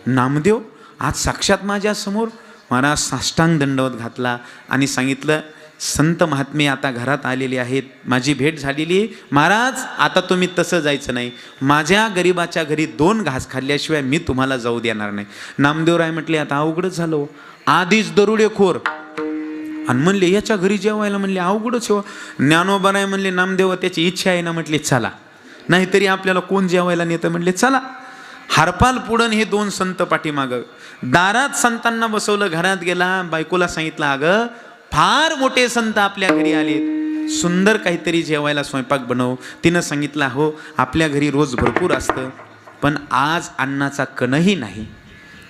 नामदेव. आज साक्षात माझ्या समोर. महाराज साष्टांग दंडवत घातला आणि सांगितलं, संत महात्मे आता घरात आलेले आहेत, माझी भेट झालेली आहे. महाराज, आता तुम्ही तसं जायचं नाही, माझ्या गरीबाच्या घरी 2 घास खाल्ल्याशिवाय मी तुम्हाला जाऊ देणार नाही. नामदेवराय म्हटले, आता अवघडच झालं, आधीच दरोडेखोर, आणि म्हणले याच्या घरी जेवायला, म्हणले अवघडच हो. ज्ञानोबराय म्हणले, नामदेव त्याची इच्छा आहे ना? म्हटले चला, नाहीतरी आपल्याला कोण जेवायला नेतं? म्हणले चला. हरपाल पुढं, हे 2 संत पाठीमागं. दारात संतांना बसवलं, घरात गेला, बायकोला सांगितलं, अगं फार मोठे संत आपल्या घरी आलेत, सुंदर काहीतरी जेवायला स्वयंपाक बनव. तिनं सांगितलं, हो आपल्या घरी रोज भरपूर असतं, पण आज अन्नाचा कणही नाही.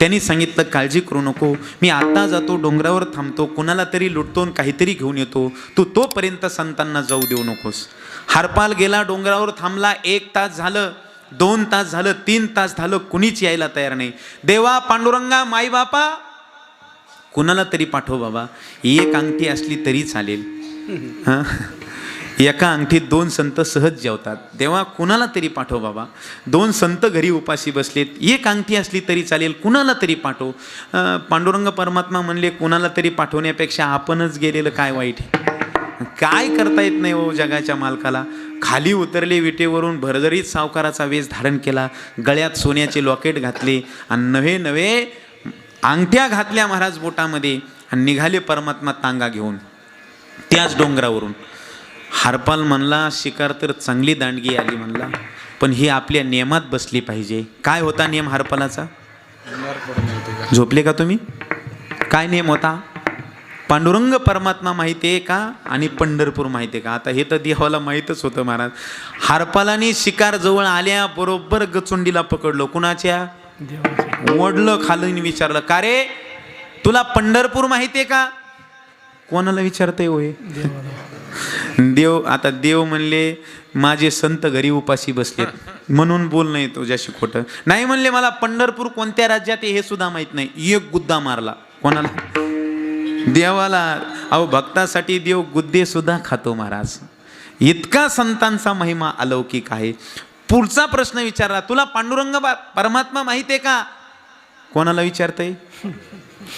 त्यांनी सांगितलं, काळजी करू नको, मी आता जातो, डोंगरावर थांबतो, कुणाला तरी लुटतो, काहीतरी घेऊन येतो, तू तोपर्यंत संतांना जाऊ देऊ नकोस. हरपाल गेला, डोंगरावर थांबला. 1 तास झालं, 2 तास झालं, 3 तास झालं, कुणीच यायला तयार नाही. देवा, पांडुरंगा, माई बापा, कुणाला तरी पाठव बाबा, 1 अंगठी असली तरी चालेल. हां, एका अंगठीत 2 संत सहज जेवतात. देवा, कुणाला तरी पाठव बाबा, 2 संत घरी उपाशी बसलेत, 1 अंगठी असली तरी चालेल, कुणाला तरी पाठव. पांडुरंग परमात्मा म्हणले, कुणाला तरी पाठवण्यापेक्षा आपणच गेलेलं काय वाईट आहे? काय करता येत नाही हो जगाच्या मालकाला. खाली उतरले, विटेवरून भरजरीत सावकाराचा वेश धारण केला, गळ्यात सोन्याचे लॉकेट घातले आणि नवे अंगठ्या घातल्या महाराज बोटामध्ये, आणि निघाले परमात्मा तांगा घेऊन त्याच डोंगरावरून. हरपाल म्हणला, शिकार तर चांगली दांडगी आली म्हणला, पण ही आपल्या नियमात बसली पाहिजे. काय होता नियम हरपालाचा? झोपले का तुम्ही? काय नियम होता? पांडुरंग परमात्मा माहिती आहे का आणि पंढरपूर माहिती आहे का? आता हे तर देवाला माहीतच होतं महाराज. हरपालाने शिकार जवळ आल्या बरोबर गचुंडीला पकडलो. कुणाच्या? ओढलं खालून, विचारलं, का रे तुला पंढरपूर माहिती आहे का? कोणाला विचारतंय होय? देव. आता देव म्हणले, माझे संत घरी उपाशी बसलेत म्हणून बोल नाही तुझ्याशी खोटं नाही. म्हणले, मला पंढरपूर कोणत्या राज्यात आहे हे सुद्धा माहित नाही. 1 गुद्दा मारला. कोणाला? देवाला. अहो, भक्तासाठी देव गुद्दे सुद्धा खातो महाराज. इतका संतांचा महिमा अलौकिक आहे. पुढचा प्रश्न विचारला, तुला पांडुरंग परमात्मा माहिती आहे का? कोणाला विचारतंय?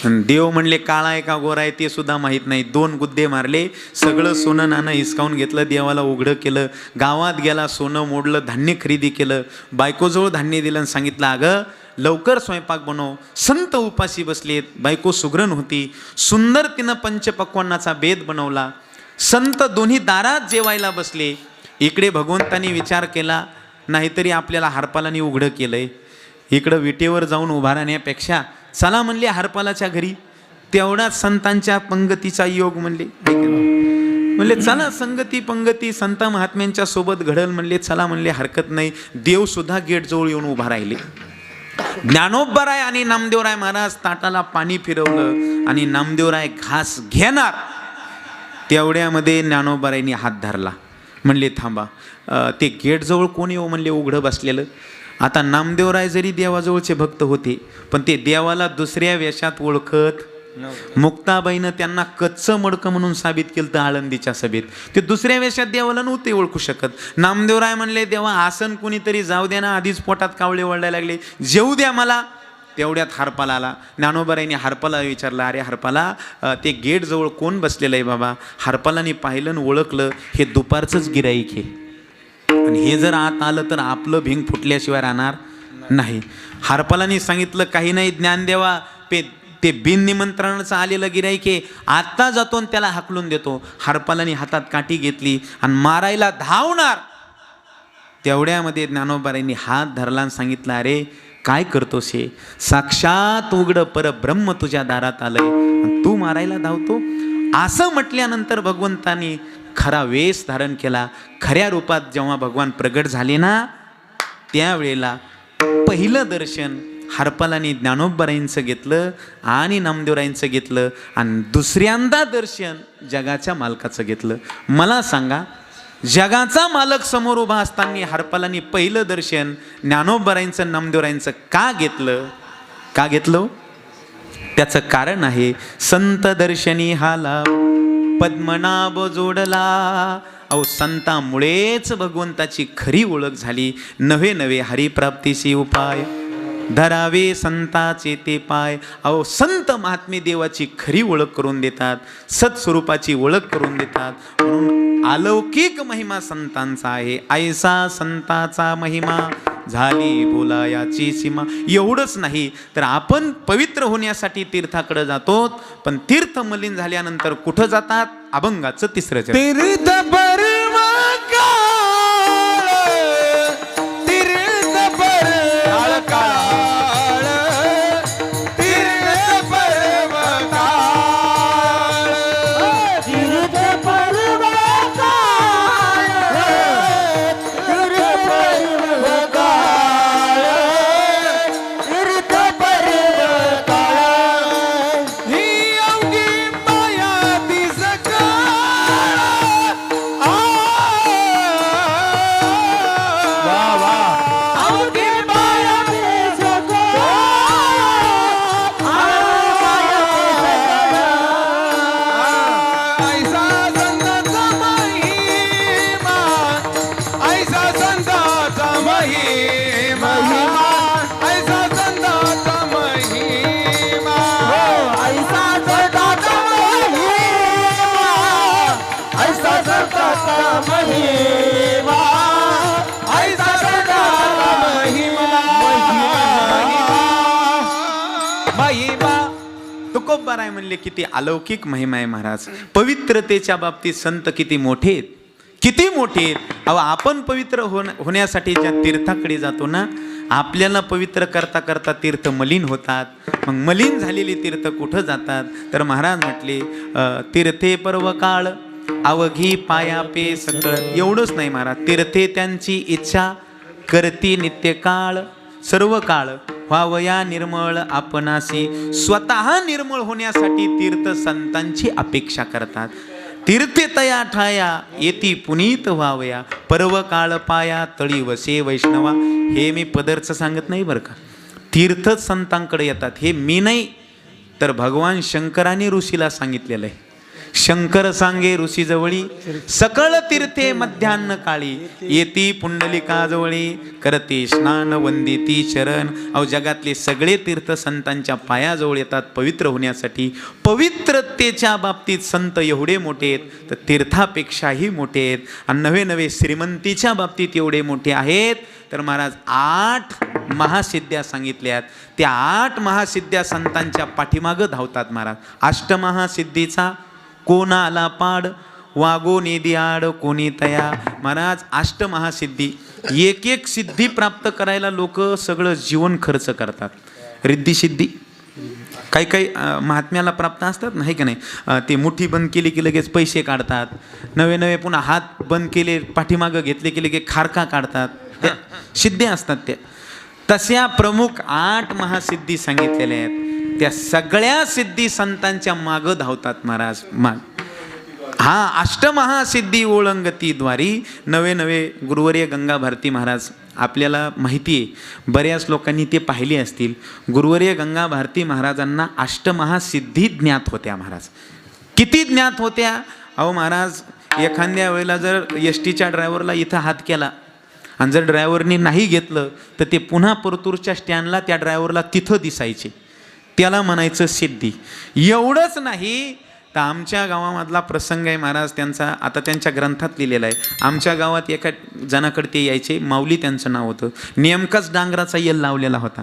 देव म्हणले, काळा आहे का गोरा आहे ते सुद्धा माहीत नाही. 2 गुद्दे मारले, सगळं सोनं नाणं हिसकावून घेतलं, देवाला उघडं केलं, गावात गेला, सोनं मोडलं, धान्य खरेदी केलं, बायकोजवळ धान्य दिलं आणि सांगितलं, अगं लवकर स्वयंपाक बनव. संत उपाशी बसलेत, बायको सुगरण होती, सुंदर तिनं पंचपक्वान्नाचा बेद बनवला. संत दोन्ही दारात जेवायला बसले. इकडे भगवंतानी विचार केला, नाहीतरी आपल्याला हरपालाने उघडं केलंय, इकडं विटेवर जाऊन उभा राहण्यापेक्षा चला म्हणले हरपालाच्या घरी. तेवढाच संतांच्या पंगतीचा योग म्हणले चला, संगती पंगती संत महात्म्यांच्या सोबत घडल म्हणले, चला म्हणले, हरकत नाही. देव सुद्धा गेटजवळ येऊन उभा राहिले. ज्ञानोबराय आणि नामदेवराय महाराज ताटाला पाणी फिरवलं आणि नामदेवराय घास घेणार, तेवढ्यामध्ये ज्ञानोबरायनी हात धरला. म्हणले थांबा, ते गेटजवळ कोण येऊ म्हणले, उघडं बसलेलं. आता नामदेवराय जरी देवाजवळचे भक्त होते, पण ते देवाला दुसऱ्या वेशात ओळखत. मुक्ताबाईनं त्यांना कच्चं मडकं म्हणून साबित केलं तर आळंदीच्या सभेत. ते दुसऱ्या वेशात देवाला नव्हते ओळखू शकत. नामदेवराय म्हणले, देवा आसन कुणीतरी जाऊ द्या ना, आधीच पोटात कावळे वळायला लागले, जेऊ द्या मला. तेवढ्यात हरपाला आला. ज्ञानोबरायने हरपाला विचारलं, अरे हरपाला, ते गेटजवळ कोण बसलेलं आहे बाबा? हरपालाने पाहिलं आणि ओळखलं, हे दुपारचंच गिराईक आहे, आणि हे जर आत आलं तर आपलं भिंग फुटल्याशिवाय राहणार नाही. हरपालाने सांगितलं, काही नाही ज्ञानदेवा, ते बिन निमंत्रणाचं आलेलं गिराईक आहे, आत्ता जातो आणि त्याला हाकलून देतो. हरपालाने हातात काठी घेतली आणि मारायला धावणार. तेवढ्यामध्ये ज्ञानोबरायांनी हात धरला आणि सांगितलं, अरे काय करतोस हे? साक्षात उघड परब्रह्म तुझ्या दारात आलंय आणि तू मारायला धावतो. असं म्हटल्यानंतर भगवंतानी खरा वेश धारण केला. खऱ्या रूपात जेव्हा भगवान प्रगट झाले ना, त्यावेळेला पहिलं दर्शन हरपालाने ज्ञानोबरायांचं घेतलं आणि नामदेवरायांचं घेतलं, आणि दुसऱ्यांदा दर्शन जगाच्या मालकाचं घेतलं. मला सांगा, जगाचा मालक समोर उभा असताना हरपालाने पहिलं दर्शन ज्ञानोबरायांचं नामदेवरायांचं का घेतलं? का घेतलं? त्याचं कारण आहे, संत दर्शनी हाला पद्मनाभ जोडला. अहो, संतामुळेच भगवंताची खरी ओळख झाली. नवे नवे हरिप्राप्तीशी उपाय धरावे संताचे ते पाय. अहो, संत महात्मे देवाची खरी ओळख करून देतात, सत्स्वरूपाची ओळख करून देतात. म्हणून अलौकिक महिमा संतांचा आहे. ऐसा संताचा महिमा झाली बोलायाची सीमा. एवढंच नाही तर आपण पवित्र होण्यासाठी तीर्थाकडे जातो, पण तीर्थ मलिन झाल्यानंतर कुठं जातात? अभंगाचं तिसरं चरण. तीर्थ परम काळ, तीर्थ परम काळ, तीर्थ परम काळ, तीर्थ परम काळ, तीर्थ परम काळ, तीर्थ परम काळ. ही अवघी माया दिस काळ. वा वा, अवघी माया देश काळ, माया देश ऐसा संताचा महिमा, ऐसा संताचा महिमा, ऐसा संताचा महिमा. ऐसा संताचा महिमा, ऐसा संताचा महिमा, ऐसा संताचा महिमा. तुकोबाराय म्हणले, किती अलौकिक महिमा आहे महाराज. पवित्रतेच्या बाबतीत संत किती मोठे आहेत, किती मोठे आहेत. अहो, आपण पवित्र होण्यासाठी ज्या तीर्थाकडे जातो ना, आपल्याला पवित्र करता करता तीर्थ मलिन होतात. मग मलिन झालेली तीर्थ कुठं जातात? तर महाराज म्हटले, तीर्थे पर्व काळ अवघी पाया पे सकळ. एवढंच नाही महाराज, तीर्थे त्यांची इच्छा करती नित्य काळ. सर्व काळ व्हावया निर्मळ आपणाशी. स्वतः निर्मळ होण्यासाठी तीर्थ संतांची अपेक्षा करतात. तीर्थे तया ठाया येती पुनीत व्हावया, पर्व काळ पाया तळी वसे वैष्णवा. हे मी पदरचं सांगत नाही बरं का, तीर्थच संतांकडे येतात. हे मी नाही, तर भगवान शंकराने ऋषीला सांगितलेलं आहे. शंकर सांगे ऋषी जवळी, सकळ तीर्थे मध्यान्ह काळी, येती पुंडलिका जवळी, करते स्नान वंदिती चरण. अहो, जगातले सगळे तीर्थ संतांच्या पायाजवळ येतात पवित्र होण्यासाठी. पवित्रतेच्या बाबतीत संत एवढे मोठे आहेत, तर तीर्थापेक्षाही मोठे आहेत. आणि नवे नवे श्रीमंतीच्या बाबतीत एवढे मोठे आहेत, तर महाराज 8 महासिद्ध्या सांगितल्यात. त्या 8 महासिद्ध्या संतांच्या पाठीमागं धावतात महाराज. अष्टमहासिद्धीचा कोण आला पाड, वागो निधी आड कोणी तया. महाराज अष्टमहासिद्धी, एक एक सिद्धी प्राप्त करायला लोक सगळं जीवन खर्च करतात. रिद्धी सिद्धी काही काही महात्म्याला प्राप्त असतात नाही का नाही. ते मुठी बंद केली की लगेच पैसे काढतात. नवे नवे पुन्हा हात बंद केले पाठीमागं घेतले की लगेच खारका काढतात. त्या सिद्धी असतात त्या. तशा प्रमुख 8 महासिद्धी सांगितलेल्या आहेत. त्या सगळ्या सिद्धी संतांच्या मागं धावतात महाराज. हा अष्टमहासिद्धी ओळंगती द्वारी. नवे नवे गुरुवर्य गंगा भारती महाराज, आपल्याला माहिती आहे बऱ्याच लोकांनी ते पाहिले असतील. गुरुवर्य गंगा भारती महाराजांना अष्टमहासिद्धी ज्ञात होत्या महाराज. किती ज्ञात होत्या अहो महाराज. एखाद्या वेळेला जर एस टीच्या ड्रायव्हरला इथं हात केला आणि जर ड्रायव्हरनी नाही घेतलं तर ते पुन्हा परतूरच्या स्टँडला त्या ड्रायव्हरला तिथं दिसायचे. त्याला म्हणायचं सिद्धी. एवढंच नाही तर आमच्या गावामधला प्रसंग आहे महाराज त्यांचा, आता त्यांच्या ग्रंथात लिहिलेला आहे. आमच्या गावात एका जणाकडे ते यायचे, माऊली त्यांचं नाव होतं. नेमकाच डांगराचा येल लावलेला होता.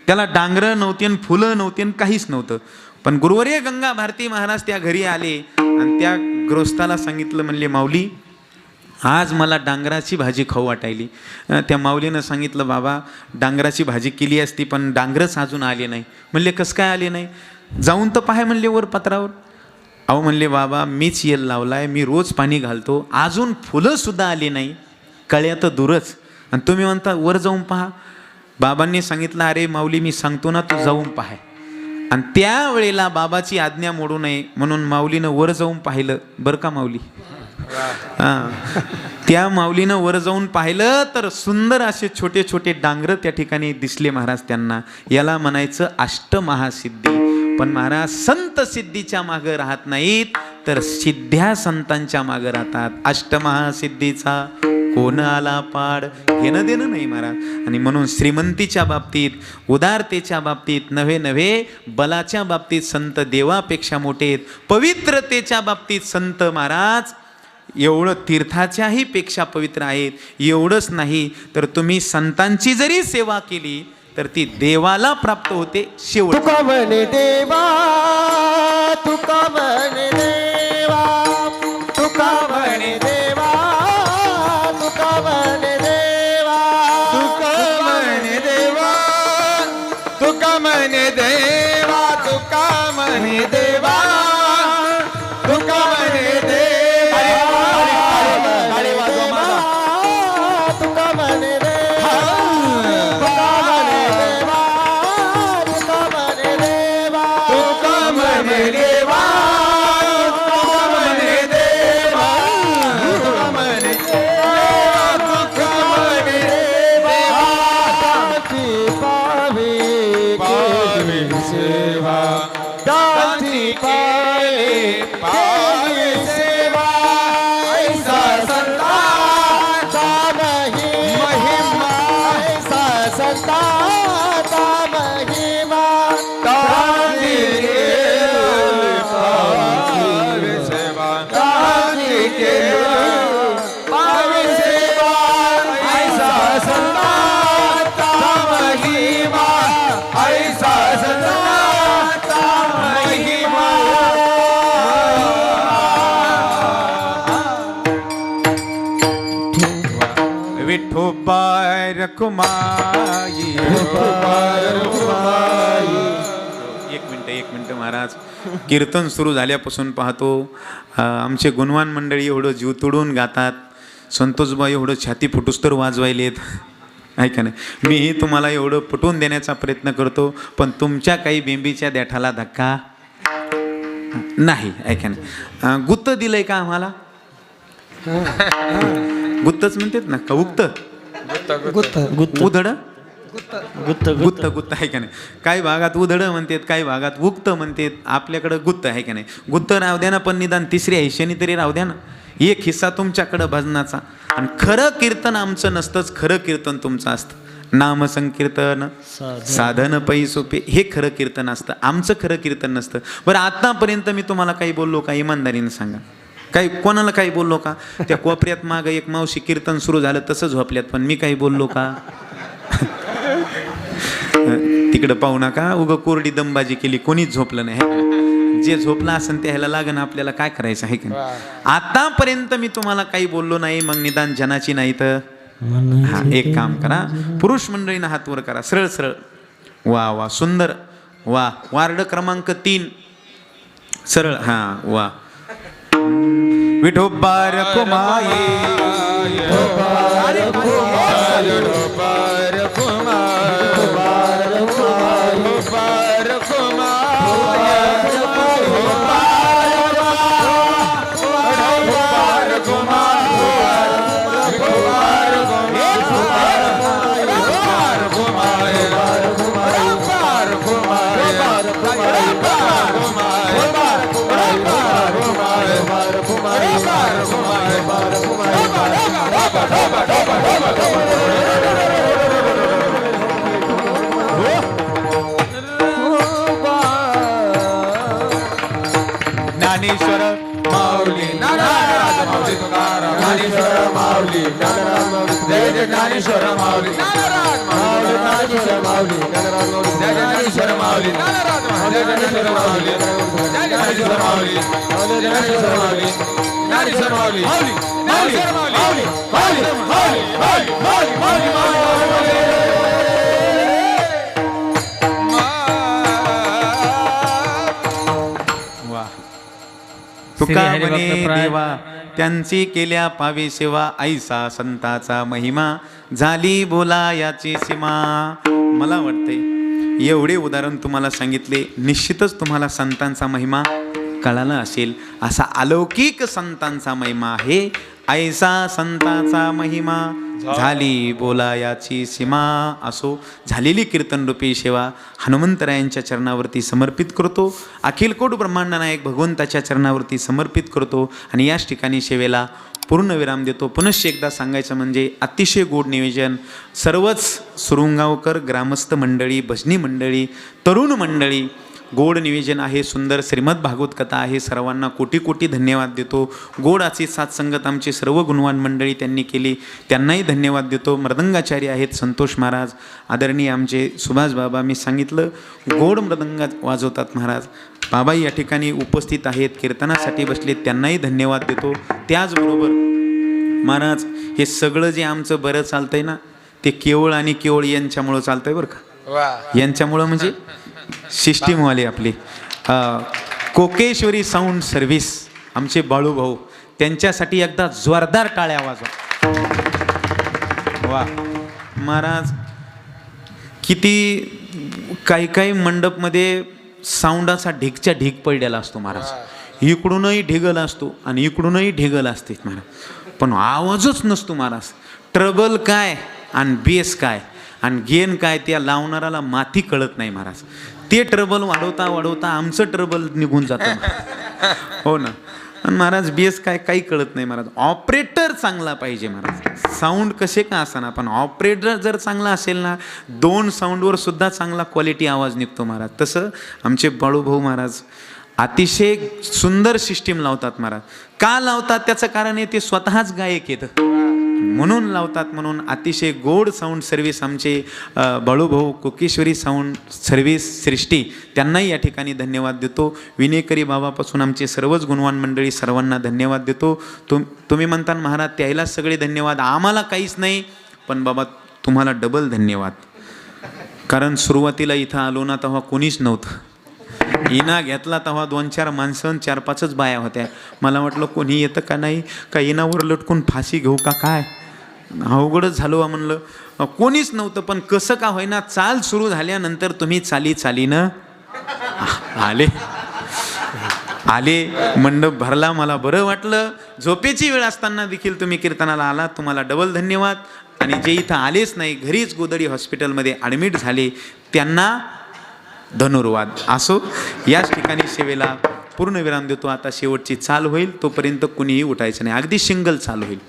त्याला डांगरं नव्हती आणि फुलं नव्हती आणि काहीच नव्हतं. पण गुरुवर्य गंगा भारती महाराज त्या घरी आले आणि त्या गृहस्थाला सांगितलं, म्हणले माऊली आज मला डांगराची भाजी खाऊ वाटायली. त्या माऊलीनं सांगितलं बाबा डांगराची भाजी केली असती पण डांगरच अजून आले नाही. म्हणले कसं काय आले नाही, जाऊन तर पाहाय म्हणले वर पत्रावर. अहो म्हणले बाबा मीच येल लावलाय, मी रोज पाणी घालतो, अजून फुलं सुद्धा आली नाही, कळ्या तर दूरच, आणि तुम्ही म्हणता वर जाऊन पहा. बाबांनी सांगितलं अरे माऊली मी सांगतो ना तू जाऊन पाहाय. आणि त्यावेळेला बाबाची आज्ञा मोडू नये म्हणून माऊलीनं वर जाऊन पाहिलं बरं का माऊली. त्या माऊलीनं वर जाऊन पाहिलं तर सुंदर असे छोटे छोटे डांगर त्या ठिकाणी दिसले महाराज त्यांना. याला म्हणायचं अष्टमहासिद्धी. पण महाराज संत सिद्धीच्या मागं राहत नाहीत तर सिद्ध्या संतांच्या मागं राहतात. अष्टमहासिद्धीचा कोण आला पाड, घेणं देणं नाही महाराज. आणि म्हणून श्रीमंतीच्या बाबतीत, उदारतेच्या बाबतीत नव्हे नव्हे, बलाच्या बाबतीत संत देवापेक्षा मोठे आहेत. पवित्रतेच्या बाबतीत संत महाराज एवढं तीर्थाच्याही पेक्षा पवित्र आहेत. एवढंच नाही तर तुम्ही संतांची जरी सेवा केली तर ती देवाला प्राप्त होते. शेवट तुका म्हणे देवा, तुका म्हणे देवा, तुका म्हणे देवा, तुका म्हणे देवा, तुका म्हणे देवा, तुका म्हणे देवा, तुका म्हणे देवा, तुका म्हणे देवा. ताळी वाजवा माझा. तुका म्हणे देवा, तुका म्हणे देवा, तुका म्हणे देवा, तुका म्हणे देवा, तुका म्हणे देवा, तुका म्हणे देवा, तुका म्हणे देवा. दाची पावे पावे सेवा, दाची पावे पावे सेवा. ऐसा संतांचा महिमा, ऐसा संतांचा महिमा, दाची केली पावे सेवा, दाची केली पावे सेवा. ऐसा संतांचा महिमा, ऐसा संतांचा महिमा. विठोबा रखुमाई, एक मिनिट महाराज. कीर्तन सुरू झाल्यापासून पाहतो आमचे गुणवान मंडळी एवढं जीव तोडून गातात. संतोषबाई एवढं छाती फुटूस तर वाजवायलेत, ऐका नाही. मीही तुम्हाला एवढं पटवून देण्याचा प्रयत्न करतो पण तुमच्या काही बिंबीच्या देठाला धक्का नाही, ऐका नाही. गुत्त दिलंय का आम्हाला? गुत्तच म्हणतात ना का उक्त उधड गुत्त गुत्त आहे का नाही. काही भागात उधड म्हणतात, काही भागात उक्त म्हणतात. आपल्याकडं गुत्त आहे का नाही. गुत्त राहू द्या ना पण निदान तिसरी हिश्यानी तरी राहू द्या ना. एक हिस्सा तुमच्याकडं भजनाचा. आणि खरं कीर्तन आमचं नसतंच, खरं कीर्तन तुमचं असतं. नाम संकीर्तन साधन पै सोपे हे खरं कीर्तन असतं, आमचं खरं कीर्तन नसतं. बरं आतापर्यंत मी तुम्हाला काही बोललो का? इमानदारीने सांगा. काही कोणाला काही बोललो का? त्या कोपऱ्यात मागं एक मावशी कीर्तन सुरू झालं तसं झोपल्यात पण मी काही बोललो का? तिकडं पाहू नका, उगं कोरडी दमबाजी केली, कोणीच झोपलं नाही. जे झोपलं असेल ते ह्याला लागण, आपल्याला काय करायचं आहे की नाही. आतापर्यंत मी तुम्हाला काही बोललो नाही, मग निदान जनाची नाही तर हा एक काम करा, पुरुष मंडळीनं हात वर करा, सरळ सरळ. वा वा सुंदर, वा. वार्ड क्रमांक 3 सरळ, हा वा. विठोबार कुमाई ज्ञानेश्वर माऊली, ज्ञानेश्वर माऊली, जय जय ज्ञानेश्वर माऊली, ज्ञानेश्वर माऊली, जय ज्ञानेश्वर माऊली, जय ज्ञानेश्वर माऊली, जय ज्ञानेश्वर माऊली, ज्ञानेश्वर माऊली, ज्ञानेश्वर माऊली, ज्ञानेश्वर माऊली. तुका म्हणे देवा त्यांची केल्या पावे सेवा, ऐसा संताचा महिमा झाली बोला याची सीमा. मला वाटते एवढे उदाहरण तुम्हाला सांगितले, निश्चितच तुम्हाला संतांचा महिमा कळाला असेल. असा अलौकिक संतांचा महिमा आहे. ऐसा संतांचा महिमा झाली बोला याची सीमा. असो, झालेली कीर्तन रूपी सेवा हनुमंतरायांच्या चरणावरती समर्पित करतो, अखिलकोट ब्रह्मांड नायक भगवंताच्या चरणावरती समर्पित करतो आणि याच ठिकाणी सेवेला पूर्णविराम देतो. पुनश्च एकदा सांगायचं म्हणजे अतिशय गोड नियोजन. सर्वच सुरुंगावकर ग्रामस्थ मंडळी, भजनी मंडळी, तरुण मंडळी, गोड नियोजन आहे. सुंदर श्रीमद भागवत कथा आहे. सर्वांना कोटी कोटी धन्यवाद देतो. गोड अशी साथसंगत आमची सर्व गुणवान मंडळी त्यांनी केली, त्यांनाही धन्यवाद देतो. मृदंगाचार्य आहेत संतोष महाराज, आदरणीय आमचे सुभाष बाबा. मी सांगितलं गोड मृदंग वाजवतात महाराज. बाबाही या ठिकाणी उपस्थित आहेत, कीर्तनासाठी बसलेत, त्यांनाही धन्यवाद देतो. त्याचबरोबर महाराज हे सगळं जे आमचं बरं चालतंय ना, ते केवळ आणि केवळ यांच्यामुळं चालतंय बरं का. यांच्यामुळं म्हणजे सिस्टीमवाले आपले कोकेश्वरी साऊंड सर्व्हिस, आमचे बाळू भाऊ, त्यांच्यासाठी एकदा जोरदार टाळ्या वाजवा. वा महाराज, किती काही मंडपमध्ये साऊंडाचा ढिगच्या ढिग पडलेला असतो महाराज. इकडूनही ढिगल असतो आणि इकडूनही ढिगल असते महाराज, पण आवाजच नसतो महाराज. ट्रबल काय आणि बेस काय आणि गेन काय, त्या लावणाऱ्याला माती कळत नाही महाराज. ते ट्रबल वाढवता वाढवता आमचं ट्रबल निघून जातं हो ना. आणि महाराज बेस काय काही कळत नाही महाराज. ऑपरेटर चांगला पाहिजे महाराज. साऊंड कसे का असाना, पण ऑपरेटर जर चांगला असेल ना, 2 साऊंडवर सुद्धा चांगला क्वालिटी आवाज निघतो महाराज. तसं आमचे बाळूभाऊ महाराज अतिशय सुंदर सिस्टीम लावतात महाराज. का लावतात त्याचं कारण आहे, ते स्वतःच गायक आहेत म्हणून लावतात. म्हणून अतिशय गोड साऊंड सर्व्हिस आमचे बाळूभाऊ कोकेश्वरी साऊंड सर्व्हिस सृष्टी, त्यांनाही या ठिकाणी धन्यवाद देतो. विनेकरी बाबापासून आमचे सर्वच गुणवान मंडळी, सर्वांना धन्यवाद देतो. तुम्ही म्हणता महाराज त्याला सगळे धन्यवाद, आम्हाला काहीच नाही, पण बाबा तुम्हाला डबल धन्यवाद. कारण सुरुवातीला इथं आलो ना तेव्हा कोणीच नव्हतं. इना घेतला तेव्हा 2-4 माणसं 4-5च बाया होत्या. मला वाटलं कोणी येतं का नाही, का इनावर लटकून फाशी घेऊ का काय, अवघडच झालो म्हणलं. कोणीच नव्हतं. पण कसं का होईना, चाल सुरू झाल्यानंतर तुम्ही चालीनं आले, मंडप भरला, मला बरं वाटलं. झोपेची वेळ असताना देखील तुम्ही कीर्तनाला आलात, तुम्हाला डबल धन्यवाद. आणि जे इथं आलेच नाही, घरीच गोदडी हॉस्पिटलमध्ये ॲडमिट झाले, त्यांना धनुर्वाद. असो, याच ठिकाणी सेवेला पूर्ण विराम देतो. आता शेवटची चाल होईल, तोपर्यंत कुणीही उठायचं नाही, अगदी सिंगल चाल होईल.